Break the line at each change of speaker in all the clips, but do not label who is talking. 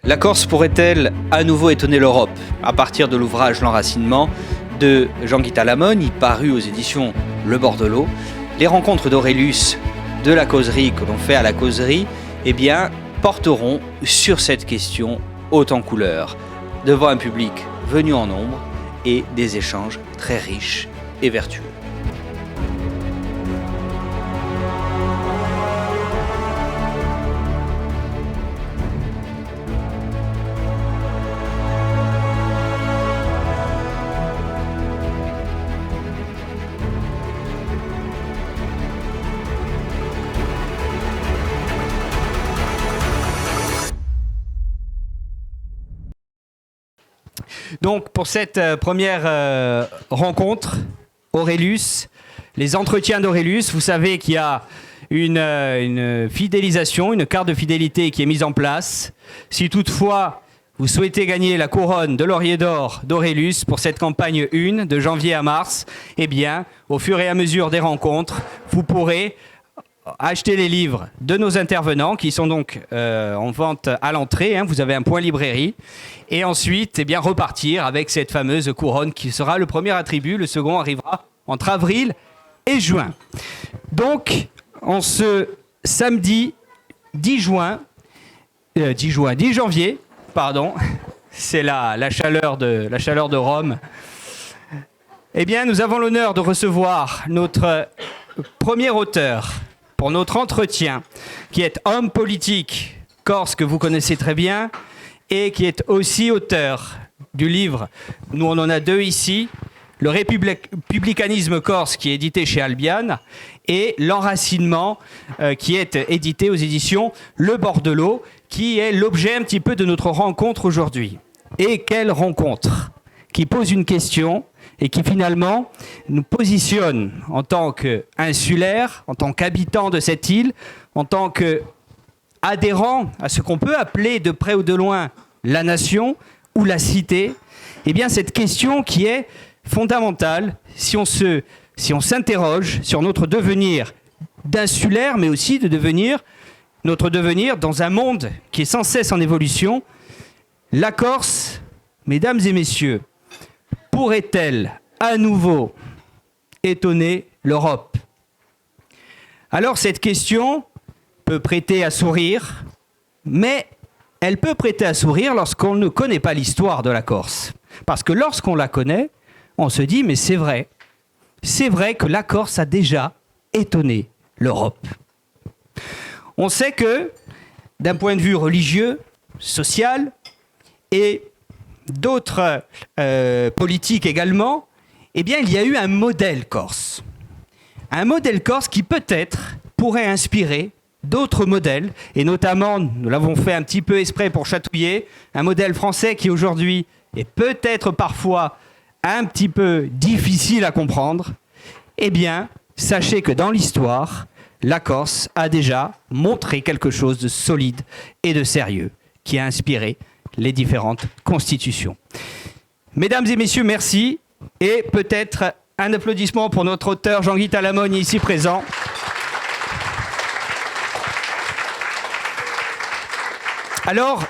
La Corse pourrait-elle à nouveau étonner l'Europe? À partir de l'ouvrage L'Enracinement de Jean-Guy Talamone, paru aux éditions Le Bordelot, les rencontres d'Aurelius de la causerie que l'on fait à la causerie, porteront sur cette question haute en couleurs, devant un public venu en nombre et des échanges très riches et vertueux. Donc pour cette première rencontre, Aurelius, les entretiens d'Aurelius, vous savez qu'il y a une fidélisation, une carte de fidélité qui est mise en place. Si toutefois vous souhaitez gagner la couronne de laurier d'or d'Aurelius pour cette campagne 1 de janvier à mars, au fur et à mesure des rencontres, vous pourrez acheter les livres de nos intervenants qui sont donc en vente à l'entrée. Vous avez un point librairie. Et ensuite, repartir avec cette fameuse couronne qui sera le premier attribut. Le second arrivera entre avril et juin. Donc, en ce samedi 10 janvier, c'est la chaleur de Rome, nous avons l'honneur de recevoir notre premier auteur pour notre entretien, qui est homme politique corse que vous connaissez très bien et qui est aussi auteur du livre, nous on en a deux ici, le Républicanisme corse qui est édité chez Albiane et L'Enracinement qui est édité aux éditions Le Bordelot, qui est l'objet un petit peu de notre rencontre aujourd'hui. Et quelle rencontre qui pose une question et qui finalement nous positionne en tant qu'insulaires, en tant qu'habitants de cette île, en tant qu'adhérents à ce qu'on peut appeler de près ou de loin la nation ou la cité. Cette question qui est fondamentale si on s'interroge sur notre devenir d'insulaire, mais aussi notre devenir dans un monde qui est sans cesse en évolution. La Corse, mesdames et messieurs, pourrait-elle à nouveau étonner l'Europe? Alors cette question peut prêter à sourire, mais elle peut prêter à sourire lorsqu'on ne connaît pas l'histoire de la Corse. Parce que lorsqu'on la connaît, on se dit mais c'est vrai que la Corse a déjà étonné l'Europe. On sait que d'un point de vue religieux, social et d'autres politiques également, il y a eu un modèle corse. Un modèle corse qui peut-être pourrait inspirer d'autres modèles, et notamment, nous l'avons fait un petit peu exprès pour chatouiller, un modèle français qui aujourd'hui est peut-être parfois un petit peu difficile à comprendre. Sachez que dans l'histoire, la Corse a déjà montré quelque chose de solide et de sérieux qui a inspiré les différentes constitutions. Mesdames et messieurs, merci. Et peut-être un applaudissement pour notre auteur Jean-Guy Talamone ici présent. Alors,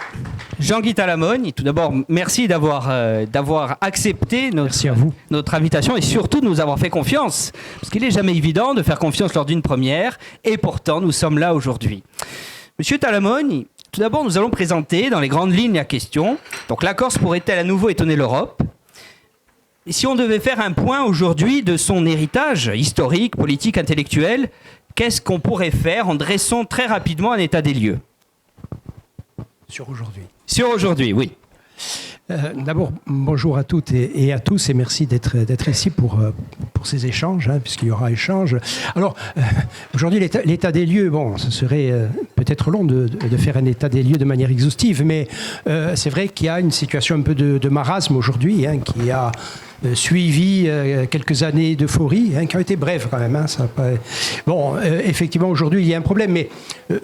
Jean-Guy Talamone, tout d'abord, merci d'avoir accepté notre invitation et surtout de nous avoir fait confiance. Parce qu'il n'est jamais évident de faire confiance lors d'une première. Et pourtant, nous sommes là aujourd'hui. Monsieur Talamone, tout d'abord, nous allons présenter dans les grandes lignes la question. Donc, la Corse pourrait-elle à nouveau étonner l'Europe? Et si on devait faire un point aujourd'hui de son héritage historique, politique, intellectuel, qu'est-ce qu'on pourrait faire en dressant très rapidement un état des lieux?
Sur aujourd'hui.
Sur aujourd'hui, oui.
D'abord, bonjour à toutes et à tous et merci d'être ici pour ces échanges, puisqu'il y aura échange. Alors, aujourd'hui, l'état des lieux, ce serait peut-être long de faire un état des lieux de manière exhaustive, mais c'est vrai qu'il y a une situation un peu de marasme aujourd'hui, suivi quelques années d'euphorie, qui ont été brèves quand même. Ça a pas... Bon, effectivement, aujourd'hui, il y a un problème, mais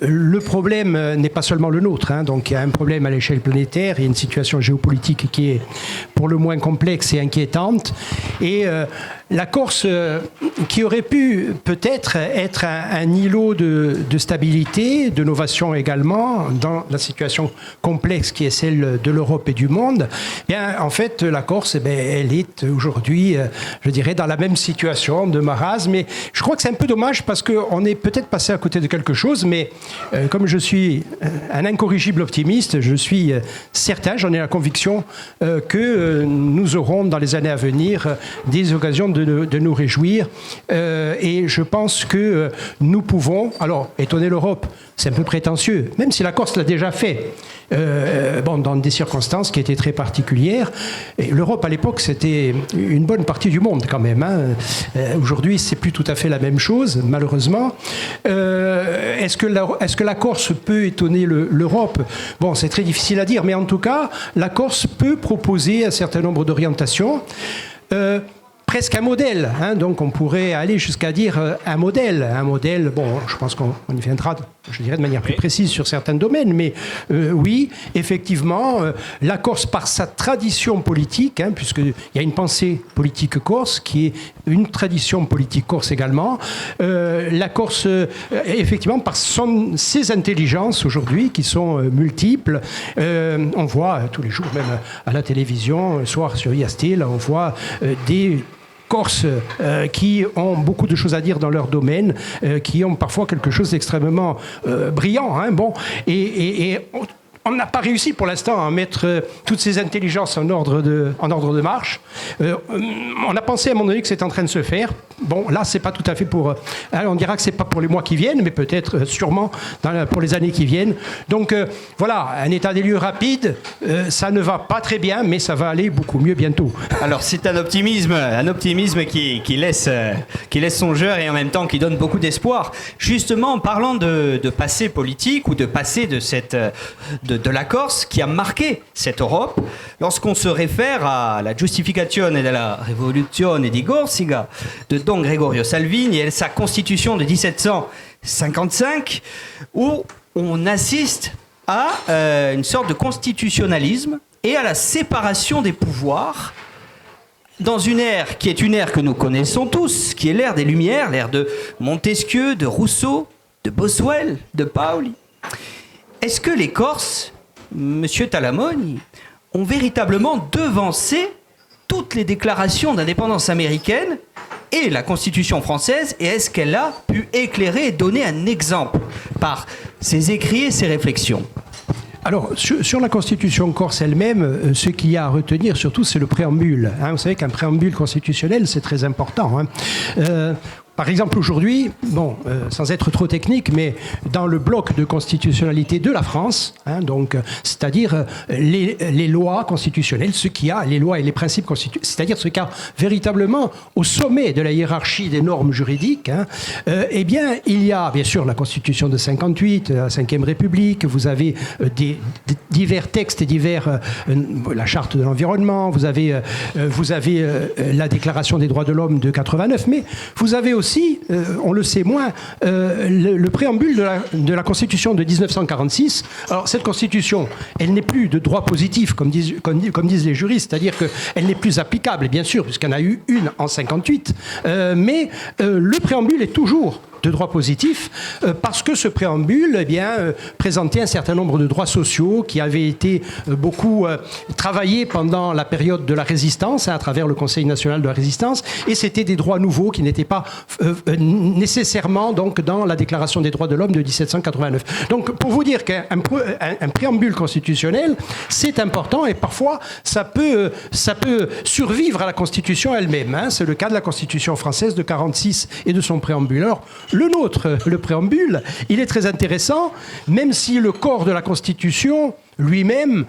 le problème n'est pas seulement le nôtre. Donc, il y a un problème à l'échelle planétaire, il y a une situation géopolitique qui est pour le moins complexe et inquiétante. Et la Corse, qui aurait pu peut-être être un îlot de stabilité, de novation également, dans la situation complexe qui est celle de l'Europe et du monde, bien, en fait, la Corse, elle est aujourd'hui, je dirais, dans la même situation de marasme. Mais je crois que c'est un peu dommage parce qu'on est peut-être passé à côté de quelque chose, mais comme je suis un incorrigible optimiste, je suis certain, j'en ai la conviction, que nous aurons dans les années à venir des occasions de nous réjouir. Et je pense que nous pouvons, alors étonner l'Europe, c'est un peu prétentieux, même si la Corse l'a déjà fait, dans des circonstances qui étaient très particulières. Et l'Europe, à l'époque, c'était une bonne partie du monde quand même. Aujourd'hui, c'est plus tout à fait la même chose, malheureusement. Est-ce que la Corse peut étonner l'Europe ? Bon, c'est très difficile à dire, mais en tout cas, la Corse peut proposer un certain nombre d'orientations. Presque un modèle, donc on pourrait aller jusqu'à dire un modèle, bon, je pense qu'on y viendra, je dirais de manière plus précise sur certains domaines, mais oui, effectivement, la Corse, par sa tradition politique, puisqu'il y a une pensée politique corse, qui est une tradition politique corse également, la Corse, effectivement, par ses intelligences aujourd'hui, qui sont multiples, on voit tous les jours, même à la télévision, le soir sur IAST, là, on voit des Corses qui ont beaucoup de choses à dire dans leur domaine, qui ont parfois quelque chose d'extrêmement brillant. Et on n'a pas réussi pour l'instant à mettre toutes ces intelligences en ordre de marche. On a pensé à un moment donné que c'est en train de se faire. Bon, là, c'est pas tout à fait pour... on dira que c'est pas pour les mois qui viennent, mais peut-être, sûrement, pour les années qui viennent. Donc, voilà, un état des lieux rapide. Ça ne va pas très bien, mais ça va aller beaucoup mieux bientôt.
Alors, c'est un optimisme qui laisse songeur et en même temps qui donne beaucoup d'espoir. Justement, en parlant de passé politique ou de passé de la Corse qui a marqué cette Europe, lorsqu'on se réfère à la Giustificazione della Rivoluzione di Corsica de Don Gregorio Salvini et sa constitution de 1755, où on assiste à une sorte de constitutionnalisme et à la séparation des pouvoirs dans une ère qui est une ère que nous connaissons tous, qui est l'ère des Lumières, l'ère de Montesquieu, de Rousseau, de Boswell, de Paoli. Est-ce que les Corses, Monsieur Talamoni, ont véritablement devancé toutes les déclarations d'indépendance américaine et la Constitution française, et est-ce qu'elle a pu éclairer et donner un exemple par ses écrits et ses réflexions ?
Alors, sur la Constitution corse elle-même, ce qu'il y a à retenir surtout, c'est le préambule. Vous savez qu'un préambule constitutionnel, c'est très important. Par exemple, aujourd'hui, sans être trop technique, mais dans le bloc de constitutionnalité de la France, c'est-à-dire les lois constitutionnelles, les lois et les principes constitutionnels, c'est-à-dire ce qu'il y a véritablement au sommet de la hiérarchie des normes juridiques, eh bien, il y a bien sûr la Constitution de 58, la Ve République, vous avez divers textes et la Charte de l'environnement, vous avez la Déclaration des droits de l'homme de 89, mais vous avez aussi, on le sait moins, le préambule de la Constitution de 1946. Alors, cette Constitution, elle n'est plus de droit positif, comme disent les juristes, c'est-à-dire qu'elle n'est plus applicable, bien sûr, puisqu'il y en a eu une en 58, mais le préambule est toujours de droit positif, parce que ce préambule présentait un certain nombre de droits sociaux qui avaient été beaucoup travaillés pendant la période de la résistance, à travers le Conseil national de la résistance, et c'était des droits nouveaux qui n'étaient pas nécessairement donc, dans la Déclaration des droits de l'homme de 1789. Donc, pour vous dire qu'un préambule constitutionnel, c'est important, et parfois, ça peut survivre à la Constitution elle-même. C'est le cas de la Constitution française de 46 et de son préambule. Alors, le nôtre, le préambule, il est très intéressant, même si le corps de la Constitution lui-même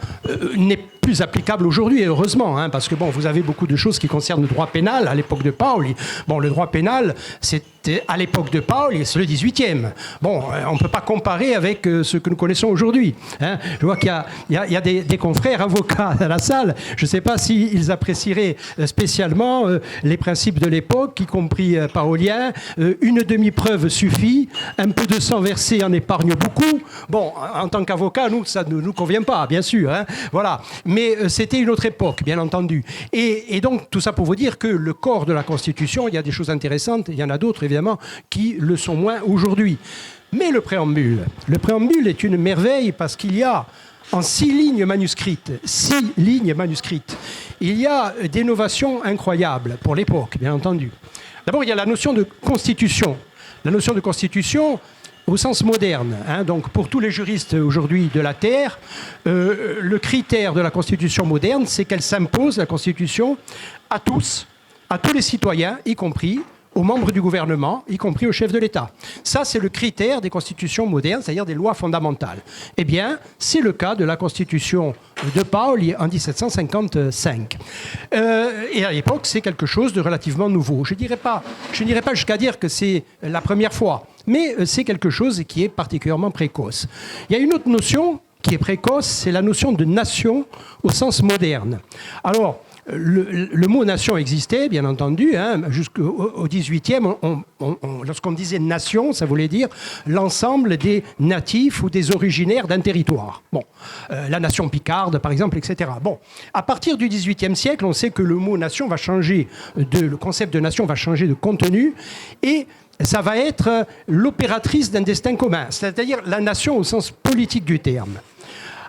n'est plus applicable aujourd'hui, heureusement, hein, parce que bon, vous avez beaucoup de choses qui concernent le droit pénal à l'époque de Paoli. Bon, le droit pénal, c'était à l'époque de Paoli, c'est le 18e. Bon, on ne peut pas comparer avec ce que nous connaissons aujourd'hui. Hein. Je vois qu'il y a des confrères avocats à la salle. Je ne sais pas s'ils apprécieraient spécialement les principes de l'époque, y compris paolien. Une demi-preuve suffit, un peu de sang versé en épargne beaucoup. Bon, en tant qu'avocat, nous, ça ne nous convient pas, bien sûr. Hein. Voilà. Mais c'était une autre époque, bien entendu. Et donc, tout ça pour vous dire que le corps de la Constitution, il y a des choses intéressantes, il y en a d'autres, évidemment, qui le sont moins aujourd'hui. Mais le préambule est une merveille parce qu'il y a, en 6 lignes manuscrites, il y a des novations incroyables pour l'époque, bien entendu. D'abord, il y a la notion de constitution. La notion de constitution au sens moderne. Hein, donc pour tous les juristes aujourd'hui de la Terre, le critère de la Constitution moderne, c'est qu'elle s'impose, la Constitution, à tous les citoyens, y compris aux membres du gouvernement, y compris au chef de l'État. Ça, c'est le critère des constitutions modernes, c'est-à-dire des lois fondamentales. Eh bien, c'est le cas de la Constitution de Paoli en 1755. Et à l'époque, c'est quelque chose de relativement nouveau. Je n'irai pas jusqu'à dire que c'est la première fois, mais c'est quelque chose qui est particulièrement précoce. Il y a une autre notion qui est précoce, c'est la notion de nation au sens moderne. Alors, le mot nation existait, bien entendu, hein, jusqu'au XVIIIe. Lorsqu'on disait nation, ça voulait dire l'ensemble des natifs ou des originaires d'un territoire. Bon, la nation picarde, par exemple, etc. Bon, à partir du XVIIIe siècle, on sait que le mot nation va changer, le concept de nation va changer de contenu et ça va être l'opératrice d'un destin commun, c'est-à-dire la nation au sens politique du terme.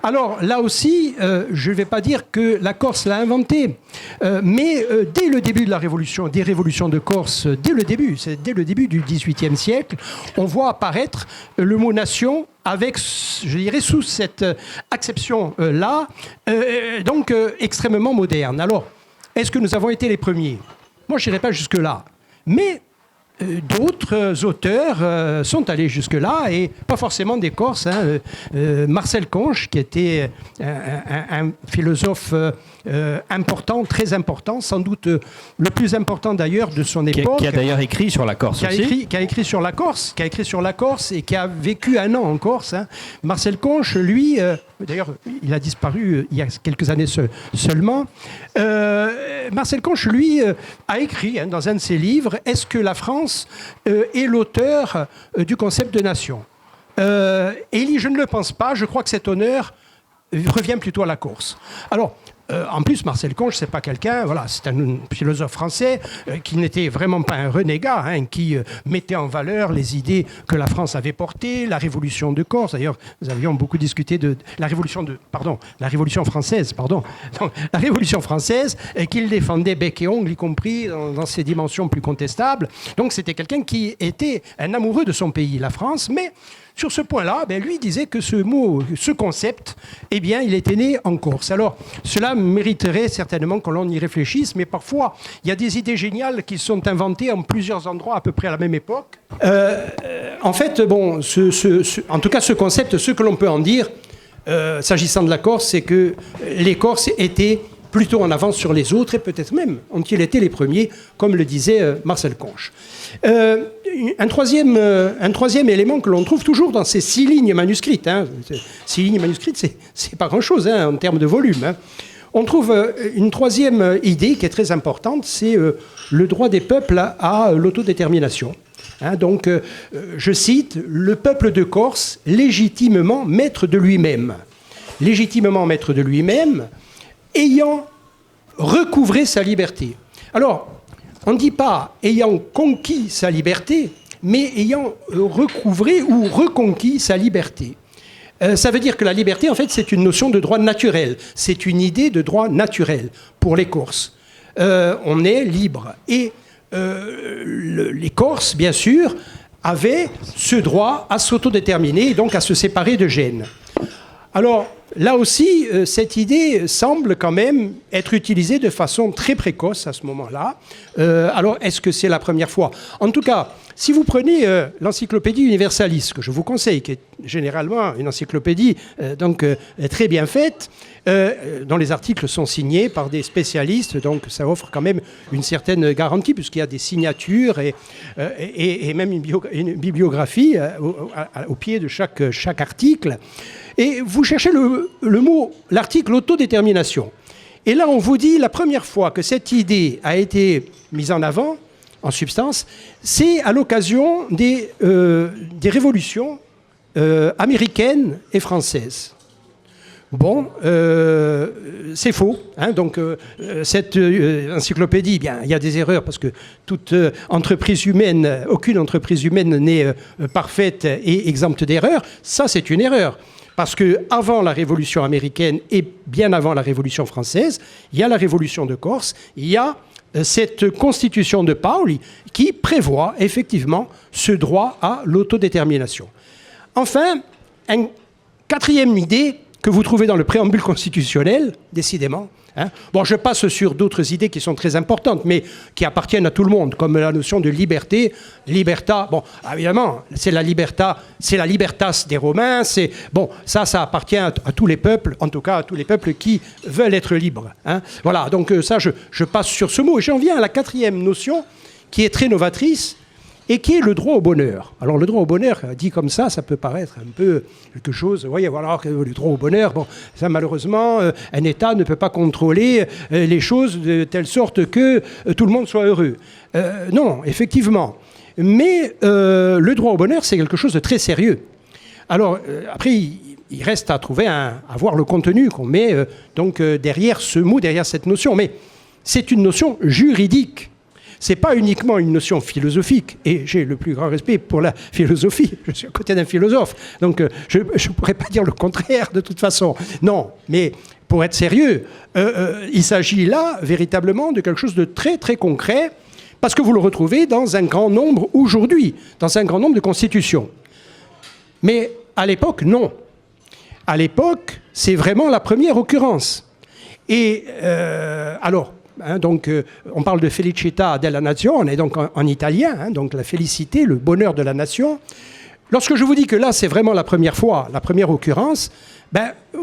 Alors là aussi, je ne vais pas dire que la Corse l'a inventé, mais dès le début de la Révolution, des révolutions de Corse, dès le début du XVIIIe siècle, on voit apparaître le mot nation avec, je dirais, sous cette acception-là, donc extrêmement moderne. Alors, est-ce que nous avons été les premiers ? Moi, je n'irai pas jusque-là, mais d'autres auteurs sont allés jusque-là, et pas forcément des Corses. Hein. Marcel Conche, qui était un philosophe important, très important, sans doute le plus important d'ailleurs de son époque.
Qui a d'ailleurs écrit sur la Corse aussi.
Qui a écrit sur la Corse et qui a vécu 1 an en Corse. Hein. Marcel Conche, lui, d'ailleurs, il a disparu il y a quelques années seulement. Marcel Conche, lui, a écrit dans un de ses livres « Est-ce que la France est l'auteur du concept de nation ?» Et il dit « Je ne le pense pas, je crois que cet honneur revient plutôt à la Corse. » Alors, en plus, Marcel Conche, c'est pas quelqu'un, voilà, c'est un philosophe français qui n'était vraiment pas un renégat, hein, qui mettait en valeur les idées que la France avait portées, la Révolution de Corse. D'ailleurs, nous avions beaucoup discuté de la Révolution française, la Révolution française, qu'il défendait bec et ongle, y compris dans ses dimensions plus contestables. Donc, c'était quelqu'un qui était un amoureux de son pays, la France, mais sur ce point-là, lui disait que ce concept, il était né en Corse. Alors, cela mériterait certainement que l'on y réfléchisse, mais parfois, il y a des idées géniales qui sont inventées en plusieurs endroits à peu près à la même époque. En fait, en tout cas, ce concept, ce que l'on peut en dire, s'agissant de la Corse, c'est que les Corses étaient plutôt en avance sur les autres, et peut-être même ont-ils été les premiers, comme le disait Marcel Conche. Un troisième élément que l'on trouve toujours dans ces 6 lignes manuscrites, 6 lignes manuscrites, c'est pas grand-chose en termes de volume. Hein. On trouve une troisième idée qui est très importante, c'est le droit des peuples à l'autodétermination. Hein, donc, je cite, « Le peuple de Corse, légitimement maître de lui-même. Légitimement maître de lui-même, ayant recouvré sa liberté. » Alors, on ne dit pas ayant conquis sa liberté, mais ayant recouvré ou reconquis sa liberté. Ça veut dire que la liberté, en fait, c'est une notion de droit naturel. C'est une idée de droit naturel pour les Corses. On est libre. Et les Corses, bien sûr, avaient ce droit à s'autodéterminer et donc à se séparer de Gênes. Alors, là aussi, cette idée semble quand même être utilisée de façon très précoce à ce moment-là. Alors, est-ce que c'est la première fois ? En tout cas, si vous prenez l'Encyclopédie Universalis, que je vous conseille, qui est généralement une encyclopédie très bien faite, dont les articles sont signés par des spécialistes, donc ça offre quand même une certaine garantie, puisqu'il y a des signatures et même une bibliographie au pied de chaque article. Et vous cherchez l'article autodétermination. Et là, on vous dit, la première fois que cette idée a été mise en avant, en substance, c'est à l'occasion des révolutions américaines et françaises. Bon, c'est faux. Hein, donc, cette encyclopédie, bien, il y a des erreurs parce que aucune entreprise humaine n'est parfaite et exempte d'erreurs. Ça, c'est une erreur. Parce qu'avant la Révolution américaine et bien avant la Révolution française, il y a la Révolution de Corse, il y a cette constitution de Paoli qui prévoit effectivement ce droit à l'autodétermination. Enfin, une quatrième idée que vous trouvez dans le préambule constitutionnel, décidément. Hein. Bon, je passe sur d'autres idées qui sont très importantes, mais qui appartiennent à tout le monde, comme la notion de liberté, liberta. Bon, évidemment, c'est la libertas des Romains. Ça appartient à tous les peuples, en tout cas à tous les peuples qui veulent être libres. Hein. Voilà, donc ça, je passe sur ce mot. Et j'en viens à la quatrième notion, qui est très novatrice, et qui est le droit au bonheur. Alors le droit au bonheur, dit comme ça peut paraître un peu quelque chose, vous voyez, voilà, le droit au bonheur, bon, ça malheureusement, un État ne peut pas contrôler les choses de telle sorte que tout le monde soit heureux. Non, effectivement. Mais le droit au bonheur, c'est quelque chose de très sérieux. Alors, après, il reste à trouver, à voir le contenu qu'on met derrière ce mot, derrière cette notion. Mais c'est une notion juridique. Ce n'est pas uniquement une notion philosophique, et j'ai le plus grand respect pour la philosophie, je suis à côté d'un philosophe, donc je ne pourrais pas dire le contraire de toute façon. Non, mais pour être sérieux, il s'agit là véritablement de quelque chose de très très concret, parce que vous le retrouvez dans un grand nombre aujourd'hui, dans un grand nombre de constitutions. Mais à l'époque, non. À l'époque, c'est vraiment la première occurrence. Et alors... on parle de felicità della nazione, donc en italien, hein, donc la félicité, le bonheur de la nation. Lorsque je vous dis que là, c'est vraiment la première fois, la première occurrence,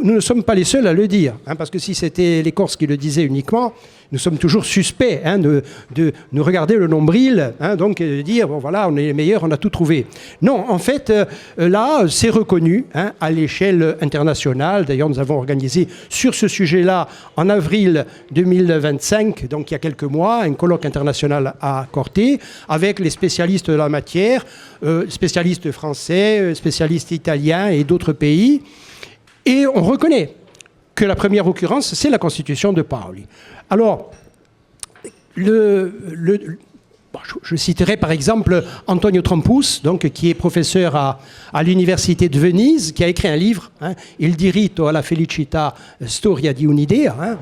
nous ne sommes pas les seuls à le dire, hein, parce que si c'était les Corses qui le disaient uniquement, nous sommes toujours suspects de nous regarder le nombril, hein, donc de dire, bon voilà, on est les meilleurs, on a tout trouvé. Non, en fait, là, c'est reconnu hein, à l'échelle internationale. D'ailleurs, nous avons organisé sur ce sujet-là, en avril 2025, donc il y a quelques mois, un colloque international à Corte, avec les spécialistes de la matière, spécialistes français, spécialistes italiens et d'autres pays. Et on reconnaît que la première occurrence, c'est la Constitution de Paoli. Alors, je citerai par exemple Antonio Trampus, donc, qui est professeur à l'Université de Venise, qui a écrit un livre, hein, Il diritto alla felicità, storia di un'idea. Hein,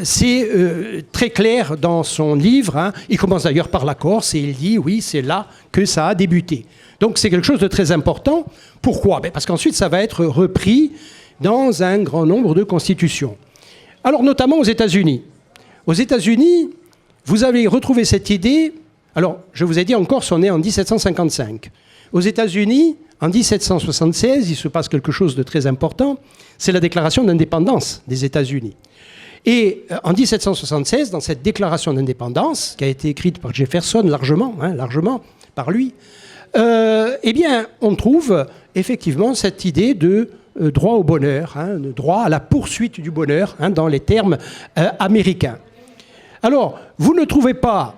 c'est très clair dans son livre. Hein, il commence d'ailleurs par la Corse et il dit, oui, c'est là que ça a débuté. Donc c'est quelque chose de très important. Pourquoi ? Parce qu'ensuite, ça va être repris dans un grand nombre de constitutions. Alors, notamment aux États-Unis. Aux États-Unis, vous avez retrouvé cette idée. Alors, je vous ai dit, en Corse, on est en 1755. Aux États-Unis, en 1776, il se passe quelque chose de très important. C'est la déclaration d'indépendance des États-Unis. Et en 1776, dans cette déclaration d'indépendance, qui a été écrite par Jefferson largement par lui, eh bien, on trouve effectivement cette idée de droit au bonheur, hein, de droit à la poursuite du bonheur, hein, dans les termes américains. Alors, vous ne trouvez pas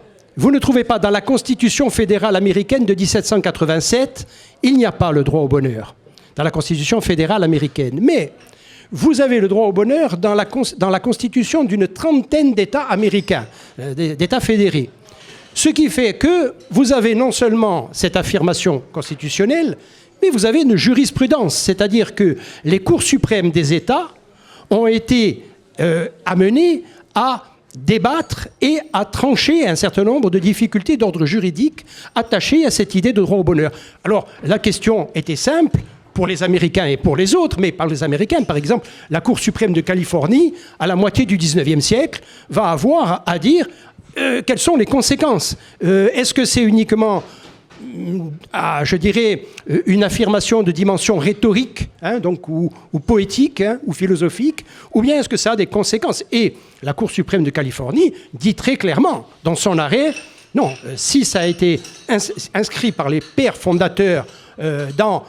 dans la Constitution fédérale américaine de 1787, il n'y a pas le droit au bonheur, dans la Constitution fédérale américaine. Mais vous avez le droit au bonheur dans la Constitution d'une trentaine d'États américains, d'États fédérés. Ce qui fait que vous avez non seulement cette affirmation constitutionnelle, mais vous avez une jurisprudence, c'est-à-dire que les cours suprêmes des États ont été amenés à débattre et à trancher un certain nombre de difficultés d'ordre juridique attachées à cette idée de droit au bonheur. Alors, la question était simple. pour les Américains et pour les autres, mais par les Américains, par exemple, la Cour suprême de Californie, à la moitié du 19e siècle, va avoir à dire quelles sont les conséquences. Est-ce que c'est uniquement, je dirais, une affirmation de dimension rhétorique, donc, ou poétique, ou philosophique, ou bien est-ce que ça a des conséquences? Et la Cour suprême de Californie dit très clairement dans son arrêt, non, si ça a été inscrit par les pères fondateurs dans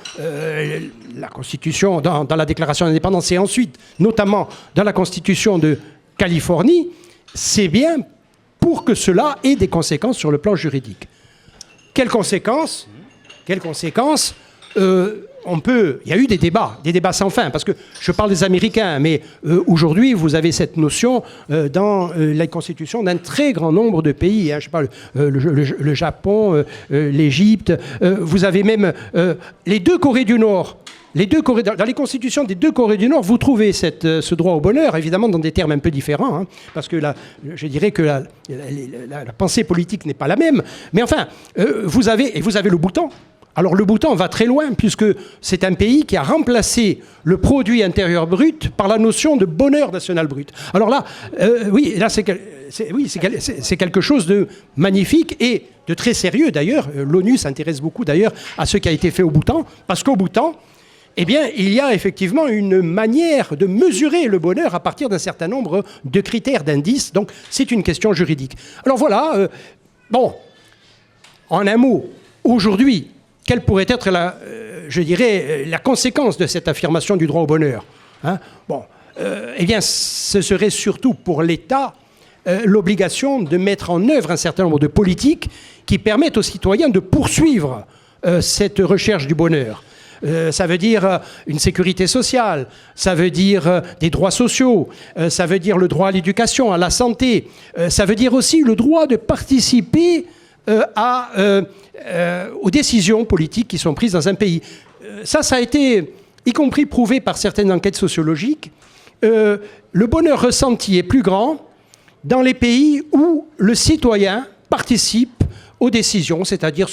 la Constitution, dans la Déclaration d'indépendance et ensuite, notamment, dans la Constitution de Californie, c'est bien pour que cela ait des conséquences sur le plan juridique. Quelles conséquences? Il y a eu des débats sans fin, parce que je parle des Américains, mais aujourd'hui, vous avez cette notion dans la constitution d'un très grand nombre de pays. Je parle le Japon, l'Égypte. Vous avez même les deux Corées du Nord. Dans les constitutions des deux Corées du Nord, vous trouvez ce droit au bonheur, évidemment dans des termes un peu différents, parce que je dirais que la pensée politique n'est pas la même. Mais enfin, vous avez le Bhoutan. Alors le Bhoutan va très loin, puisque c'est un pays qui a remplacé le produit intérieur brut par la notion de bonheur national brut. Alors là, c'est quelque chose de magnifique et de très sérieux d'ailleurs. L'ONU s'intéresse beaucoup d'ailleurs à ce qui a été fait au Bhoutan, parce qu'au Bhoutan, eh bien, il y a effectivement une manière de mesurer le bonheur à partir d'un certain nombre de critères, d'indices. Donc, c'est une question juridique. Alors voilà, en un mot, aujourd'hui, quelle pourrait être la conséquence de cette affirmation du droit au bonheur? Eh bien, ce serait surtout pour l'État l'obligation de mettre en œuvre un certain nombre de politiques qui permettent aux citoyens de poursuivre cette recherche du bonheur. Ça veut dire une sécurité sociale, ça veut dire des droits sociaux, ça veut dire le droit à l'éducation, à la santé, ça veut dire aussi le droit de participer aux décisions politiques qui sont prises dans un pays. Ça a été, y compris prouvé par certaines enquêtes sociologiques, le bonheur ressenti est plus grand dans les pays où le citoyen participe aux décisions, c'est-à-dire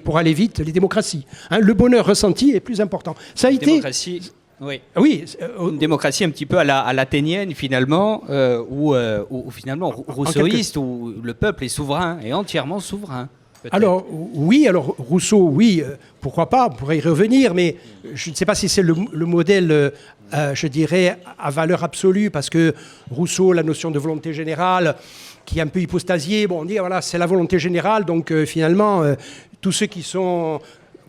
pour aller vite, les démocraties. Le bonheur ressenti est plus important. Ça a été...
Démocratie, oui. Une démocratie un petit peu à l'athénienne, finalement, ou finalement rousseauiste, où le peuple est souverain, est entièrement souverain.
Alors Rousseau, oui, pourquoi pas, on pourrait y revenir, mais je ne sais pas si c'est le modèle, je dirais, à valeur absolue, parce que Rousseau, la notion de volonté générale, qui est un peu hypostasiée, on dit, voilà, c'est la volonté générale, donc finalement, tous ceux qui sont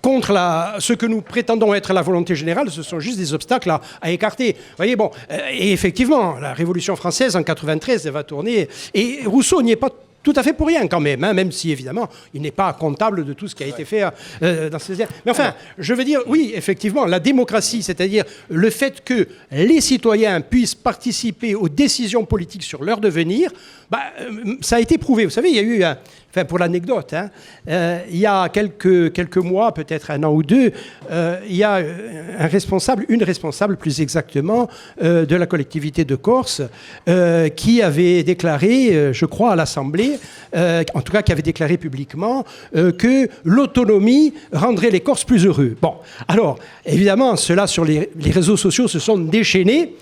contre ce que nous prétendons être la volonté générale, ce sont juste des obstacles à écarter. Vous voyez, et effectivement, la Révolution française, en 93, elle va tourner, et Rousseau n'y est pas tout à fait pour rien quand même, même si évidemment il n'est pas comptable de tout ce qui a été fait dans ces années. Mais enfin, je veux dire, oui, effectivement, la démocratie, c'est-à-dire le fait que les citoyens puissent participer aux décisions politiques sur leur devenir, ça a été prouvé. Vous savez, il y a eu, pour l'anecdote, il y a quelques mois, peut-être un an ou deux, il y a une responsable plus exactement, de la collectivité de Corse, qui avait déclaré, je crois, à l'Assemblée, en tout cas qui avait déclaré publiquement, que l'autonomie rendrait les Corses plus heureux. Bon, alors, évidemment, ceux-là sur les réseaux sociaux se sont déchaînés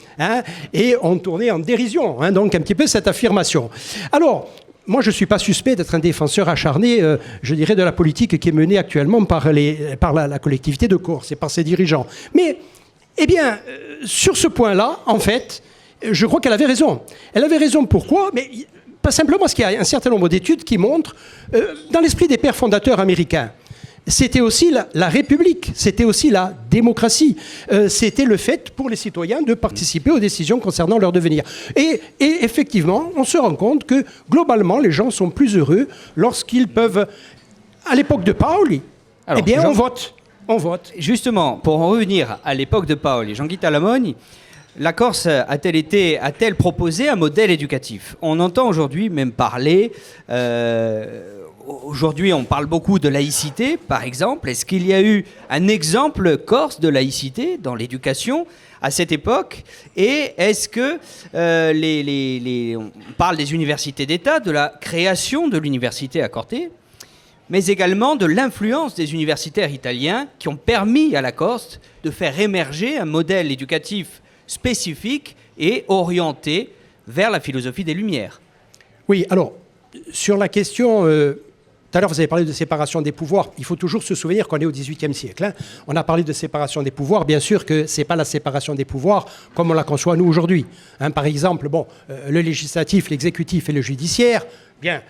et ont tourné en dérision, donc un petit peu cette affirmation. Alors, moi, je ne suis pas suspect d'être un défenseur acharné, je dirais, de la politique qui est menée actuellement par la collectivité de Corse et par ses dirigeants. Mais, eh bien, sur ce point-là, en fait, je crois qu'elle avait raison. Elle avait raison, pourquoi? Mais pas simplement parce qu'il y a un certain nombre d'études qui montrent, dans l'esprit des pères fondateurs américains, c'était aussi la République, c'était aussi la démocratie. C'était le fait pour les citoyens de participer aux décisions concernant leur devenir. Et effectivement, on se rend compte que globalement, les gens sont plus heureux lorsqu'ils peuvent, à l'époque de Paoli, on vote. On vote.
Justement, pour en revenir à l'époque de Paoli, Jean-Guy Talamogne, la Corse a-t-elle proposé un modèle éducatif? On entend aujourd'hui même parler... Aujourd'hui, on parle beaucoup de laïcité, par exemple. Est-ce qu'il y a eu un exemple corse de laïcité dans l'éducation à cette époque? Et est-ce que on parle des universités d'État, de la création de l'université à Corte, mais également de l'influence des universitaires italiens qui ont permis à la Corse de faire émerger un modèle éducatif spécifique et orienté vers la philosophie des Lumières.
Oui, alors, sur la question... tout à l'heure, vous avez parlé de séparation des pouvoirs. Il faut toujours se souvenir qu'on est au XVIIIe siècle. Hein. On a parlé de séparation des pouvoirs. Bien sûr que ce n'est pas la séparation des pouvoirs comme on la conçoit nous aujourd'hui. Hein, par exemple, le législatif, l'exécutif et le judiciaire. Bien,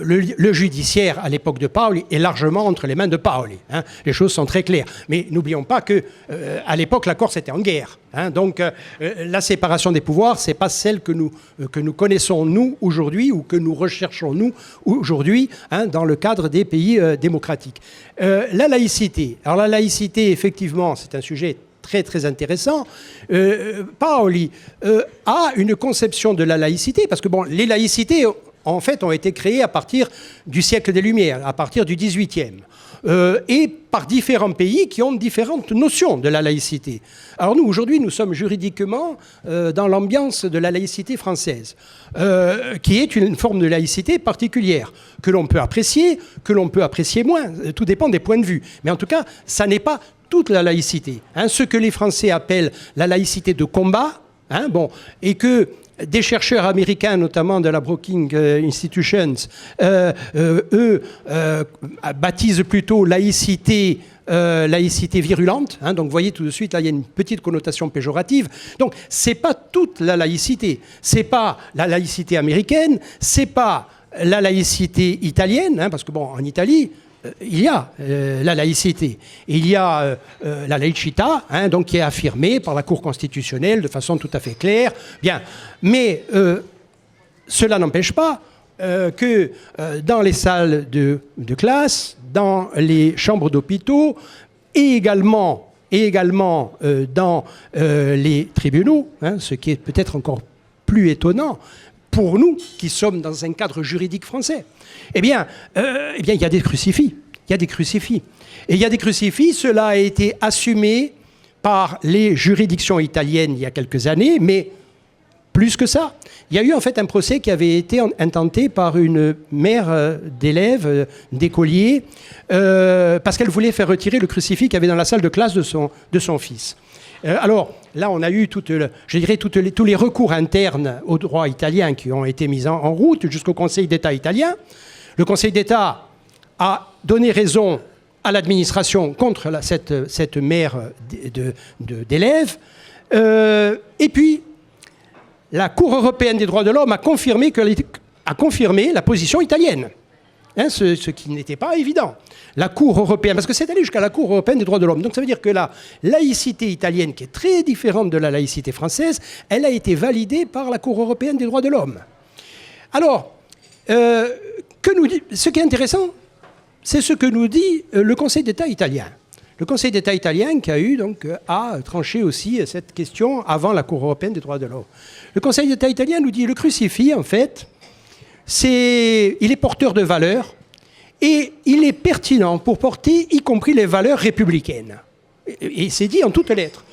le judiciaire, à l'époque de Paoli, est largement entre les mains de Paoli. Hein. Les choses sont très claires. Mais n'oublions pas qu'à l'époque, la Corse était en guerre. Hein. Donc, la séparation des pouvoirs, ce n'est pas celle que nous connaissons, nous, aujourd'hui, ou que nous recherchons, nous, aujourd'hui, hein, dans le cadre des pays démocratiques. La laïcité. Alors, la laïcité, effectivement, c'est un sujet très, très intéressant. Paoli a une conception de la laïcité, parce que, les laïcités... en fait, ont été créés à partir du siècle des Lumières, à partir du XVIIIe, et par différents pays qui ont différentes notions de la laïcité. Alors nous, aujourd'hui, nous sommes juridiquement dans l'ambiance de la laïcité française, qui est une forme de laïcité particulière, que l'on peut apprécier moins, tout dépend des points de vue. Mais en tout cas, ça n'est pas toute la laïcité. Hein, ce que les Français appellent la laïcité de combat, hein, et que des chercheurs américains, notamment de la Brookings Institutions, baptisent plutôt laïcité virulente. Hein, donc, vous voyez tout de suite, là, il y a une petite connotation péjorative. Donc, c'est pas toute la laïcité. C'est pas la laïcité américaine. C'est pas la laïcité italienne, hein, parce que, en Italie, il y a la laïcité. Il y a la laïcità, hein, donc, qui est affirmée par la Cour constitutionnelle de façon tout à fait claire. Bien. Mais cela n'empêche pas que dans les salles de classe, dans les chambres d'hôpitaux et également dans les tribunaux, hein, ce qui est peut-être encore plus étonnant pour nous qui sommes dans un cadre juridique français, il y a des crucifix. Il y a des crucifix. Et il y a des crucifix, cela a été assumé par les juridictions italiennes il y a quelques années, mais plus que ça. Il y a eu en fait un procès qui avait été intenté par une mère d'élèves, d'écoliers, parce qu'elle voulait faire retirer le crucifix qu'il y avait dans la salle de classe de son fils. Alors, là, on a eu tous les recours internes au droit italien qui ont été mis en route jusqu'au Conseil d'État italien. Le Conseil d'État a donné raison à l'administration contre cette mère d'élèves. Et puis, la Cour européenne des droits de l'homme a confirmé la position italienne. Hein, ce qui n'était pas évident. La Cour européenne, parce que c'est allé jusqu'à la Cour européenne des droits de l'homme. Donc ça veut dire que la laïcité italienne, qui est très différente de la laïcité française, elle a été validée par la Cour européenne des droits de l'homme. Alors, ce qui est intéressant, c'est ce que nous dit le Conseil d'État italien. Le Conseil d'État italien qui a eu donc à trancher aussi cette question avant la Cour européenne des droits de l'homme. Le Conseil d'État italien nous dit le crucifix, en fait, il est porteur de valeurs et il est pertinent pour porter y compris les valeurs républicaines. Et c'est dit en toutes lettres.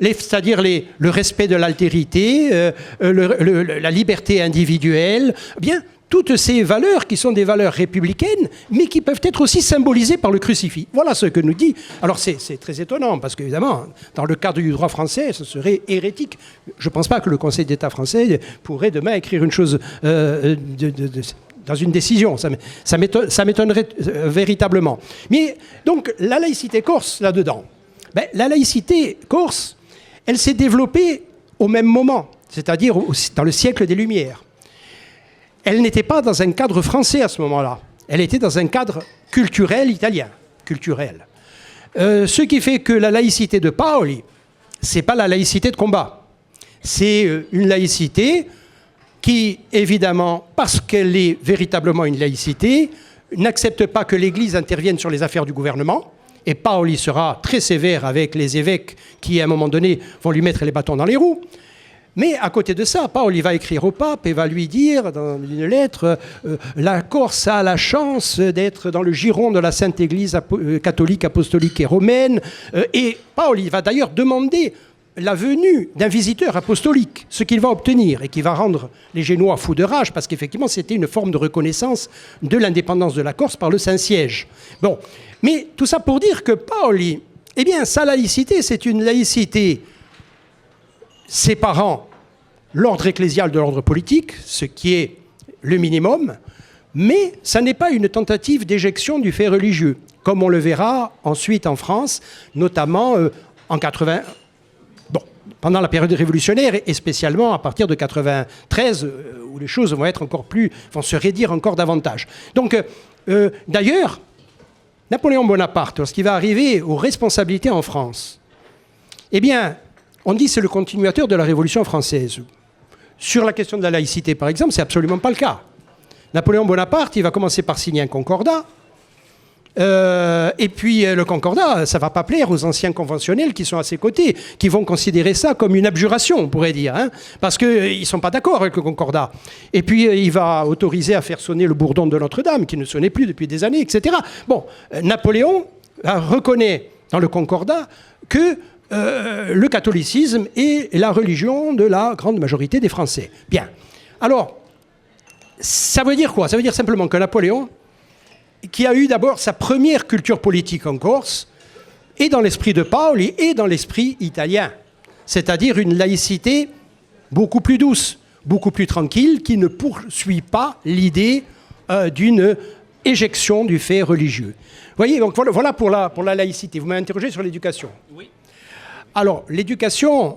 C'est-à-dire le respect de l'altérité, la liberté individuelle, bien toutes ces valeurs qui sont des valeurs républicaines, mais qui peuvent être aussi symbolisées par le crucifix. Voilà ce que nous dit. Alors c'est très étonnant, parce qu'évidemment, dans le cadre du droit français, ce serait hérétique. Je ne pense pas que le Conseil d'État français pourrait demain écrire une chose dans une décision. Ça m'étonnerait véritablement. Mais donc, la laïcité corse, là-dedans, la laïcité corse, elle s'est développée au même moment, c'est-à-dire dans le siècle des Lumières. Elle n'était pas dans un cadre français à ce moment-là. Elle était dans un cadre culturel italien. Culturel. Ce qui fait que la laïcité de Paoli, c'est pas la laïcité de combat. C'est une laïcité qui, évidemment, parce qu'elle est véritablement une laïcité, n'accepte pas que l'Église intervienne sur les affaires du gouvernement. Et Paoli sera très sévère avec les évêques qui, à un moment donné, vont lui mettre les bâtons dans les roues. Mais à côté de ça, Paoli va écrire au pape et va lui dire dans une lettre la Corse a la chance d'être dans le giron de la Sainte Église catholique, apostolique et romaine. Et Paoli va d'ailleurs demander la venue d'un visiteur apostolique, ce qu'il va obtenir et qui va rendre les Génois fous de rage, parce qu'effectivement, c'était une forme de reconnaissance de l'indépendance de la Corse par le Saint-Siège. Bon, mais tout ça pour dire que Paoli, eh bien, sa laïcité, c'est une laïcité séparant l'ordre ecclésial de l'ordre politique, ce qui est le minimum, mais ça n'est pas une tentative d'éjection du fait religieux, comme on le verra ensuite en France, notamment en 80... Bon, pendant la période révolutionnaire et spécialement à partir de 93, où les choses vont se raidir encore davantage. Donc, d'ailleurs, Napoléon Bonaparte, lorsqu'il va arriver aux responsabilités en France, eh bien, on dit que c'est le continuateur de la Révolution française. Sur la question de la laïcité, par exemple, c'est absolument pas le cas. Napoléon Bonaparte, il va commencer par signer un concordat. Et puis le concordat, ça ne va pas plaire aux anciens conventionnels qui sont à ses côtés, qui vont considérer ça comme une abjuration, on pourrait dire, hein, parce qu'ils ne sont pas d'accord avec le concordat. Et puis il va autoriser à faire sonner le bourdon de Notre-Dame, qui ne sonnait plus depuis des années, etc. Bon, Napoléon reconnaît dans le concordat que le catholicisme est la religion de la grande majorité des Français. Bien. Alors, ça veut dire quoi? Ça veut dire simplement que Napoléon, qui a eu d'abord sa première culture politique en Corse, et dans l'esprit de Paoli et dans l'esprit italien. C'est-à-dire une laïcité beaucoup plus douce, beaucoup plus tranquille, qui ne poursuit pas l'idée d'une éjection du fait religieux. Vous voyez, donc voilà pour la laïcité. Vous m'avez interrogé sur l'éducation. Oui. Alors, l'éducation...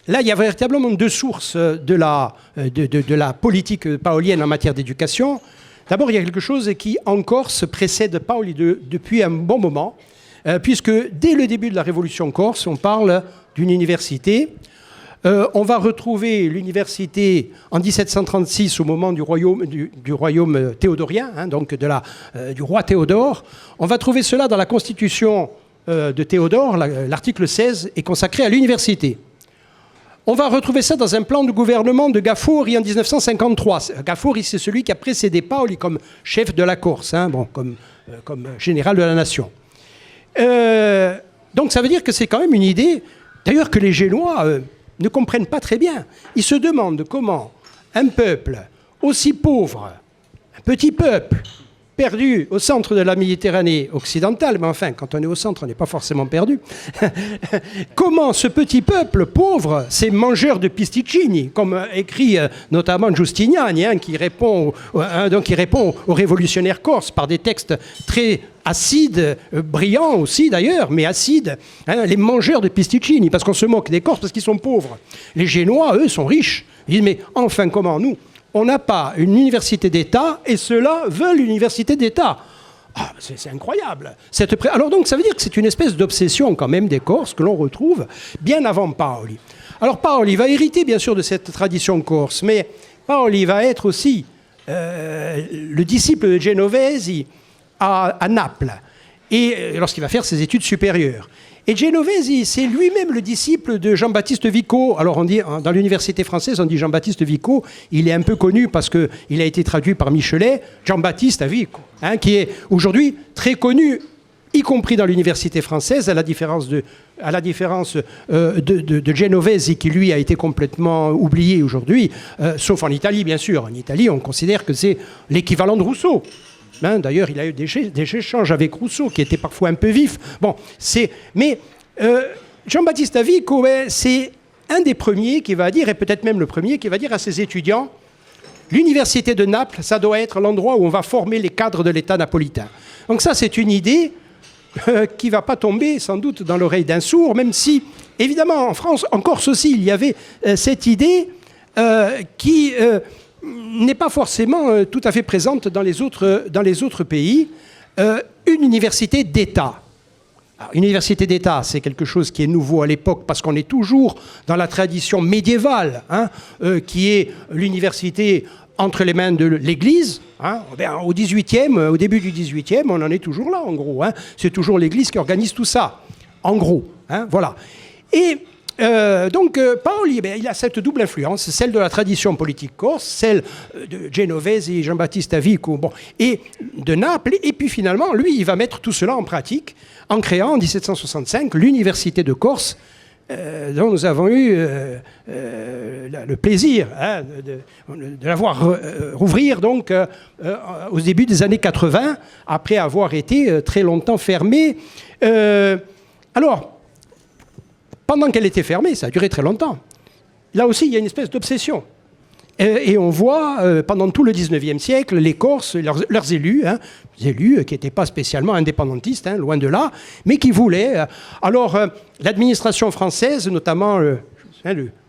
là, il y a véritablement deux sources de la politique paolienne en matière d'éducation. D'abord, il y a quelque chose qui, en Corse, précède Paoli depuis un bon moment, puisque dès le début de la Révolution corse, on parle d'une université. On va retrouver l'université en 1736 au moment du royaume théodorien, hein, donc du roi Théodore. On va trouver cela dans la constitution de Théodore. L'article 16 est consacré à l'université. On va retrouver ça dans un plan de gouvernement de Gaffouri en 1953. Gaffouri, c'est celui qui a précédé Paoli comme chef de la Corse, hein, comme général de la nation. Donc ça veut dire que c'est quand même une idée, d'ailleurs, que les Génois ne comprennent pas très bien. Ils se demandent comment un peuple aussi pauvre, un petit peuple, perdu au centre de la Méditerranée occidentale, mais enfin, quand on est au centre, on n'est pas forcément perdu. Comment ce petit peuple pauvre, ces mangeurs de pisticini, comme écrit notamment Giustiniani, hein, qui répond aux révolutionnaires corses par des textes très acides, brillants aussi d'ailleurs, mais acides, hein, les mangeurs de pisticini, parce qu'on se moque des Corses parce qu'ils sont pauvres. Les Génois, eux, sont riches. Ils disent, mais enfin, comment nous on n'a pas une université d'État et ceux-là veulent une université d'État. Ah, c'est incroyable. Alors donc ça veut dire que c'est une espèce d'obsession quand même des Corses que l'on retrouve bien avant Paoli. Alors Paoli va hériter bien sûr de cette tradition corse, mais Paoli va être aussi le disciple de Genovese à Naples, et lorsqu'il va faire ses études supérieures. Et Genovese, c'est lui-même le disciple de Jean-Baptiste Vico. Alors on dit, dans l'université française, on dit Jean-Baptiste Vico. Il est un peu connu parce qu'il a été traduit par Michelet, Jean-Baptiste à Vico, hein, qui est aujourd'hui très connu, y compris dans l'université française, à la différence de Genovese, qui lui a été complètement oublié aujourd'hui, sauf en Italie, bien sûr. En Italie, on considère que c'est l'équivalent de Rousseau. Hein, d'ailleurs, il a eu des échanges avec Rousseau qui étaient parfois un peu vifs. Bon, mais Jean-Baptiste Vico, c'est un des premiers qui va dire, et peut-être même le premier, qui va dire à ses étudiants, l'université de Naples, ça doit être l'endroit où on va former les cadres de l'État napolitain. Donc ça, c'est une idée qui ne va pas tomber sans doute dans l'oreille d'un sourd, même si, évidemment, en France, en Corse aussi, il y avait cette idée qui... n'est pas forcément tout à fait présente dans les autres pays, une université d'État. Alors, une université d'État, c'est quelque chose qui est nouveau à l'époque parce qu'on est toujours dans la tradition médiévale, hein, qui est l'université entre les mains de l'Église. Hein. Au début du XVIIIe, on en est toujours là, en gros. Hein. C'est toujours l'Église qui organise tout ça, en gros. Hein, voilà. Et... donc Paoli, il a cette double influence, celle de la tradition politique corse, celle de Genovese et Jean-Baptiste Vico, et de Naples, et puis finalement, lui, il va mettre tout cela en pratique en créant en 1765 l'université de Corse, dont nous avons eu le plaisir de la voir rouvrir donc, au début des années 80, après avoir été très longtemps fermée. Alors, pendant qu'elle était fermée, ça a duré très longtemps, là aussi, il y a une espèce d'obsession. Et on voit, pendant tout le 19e siècle, les Corses, leurs élus, des élus qui n'étaient pas spécialement indépendantistes, loin de là, mais qui voulaient... alors, l'administration française, notamment le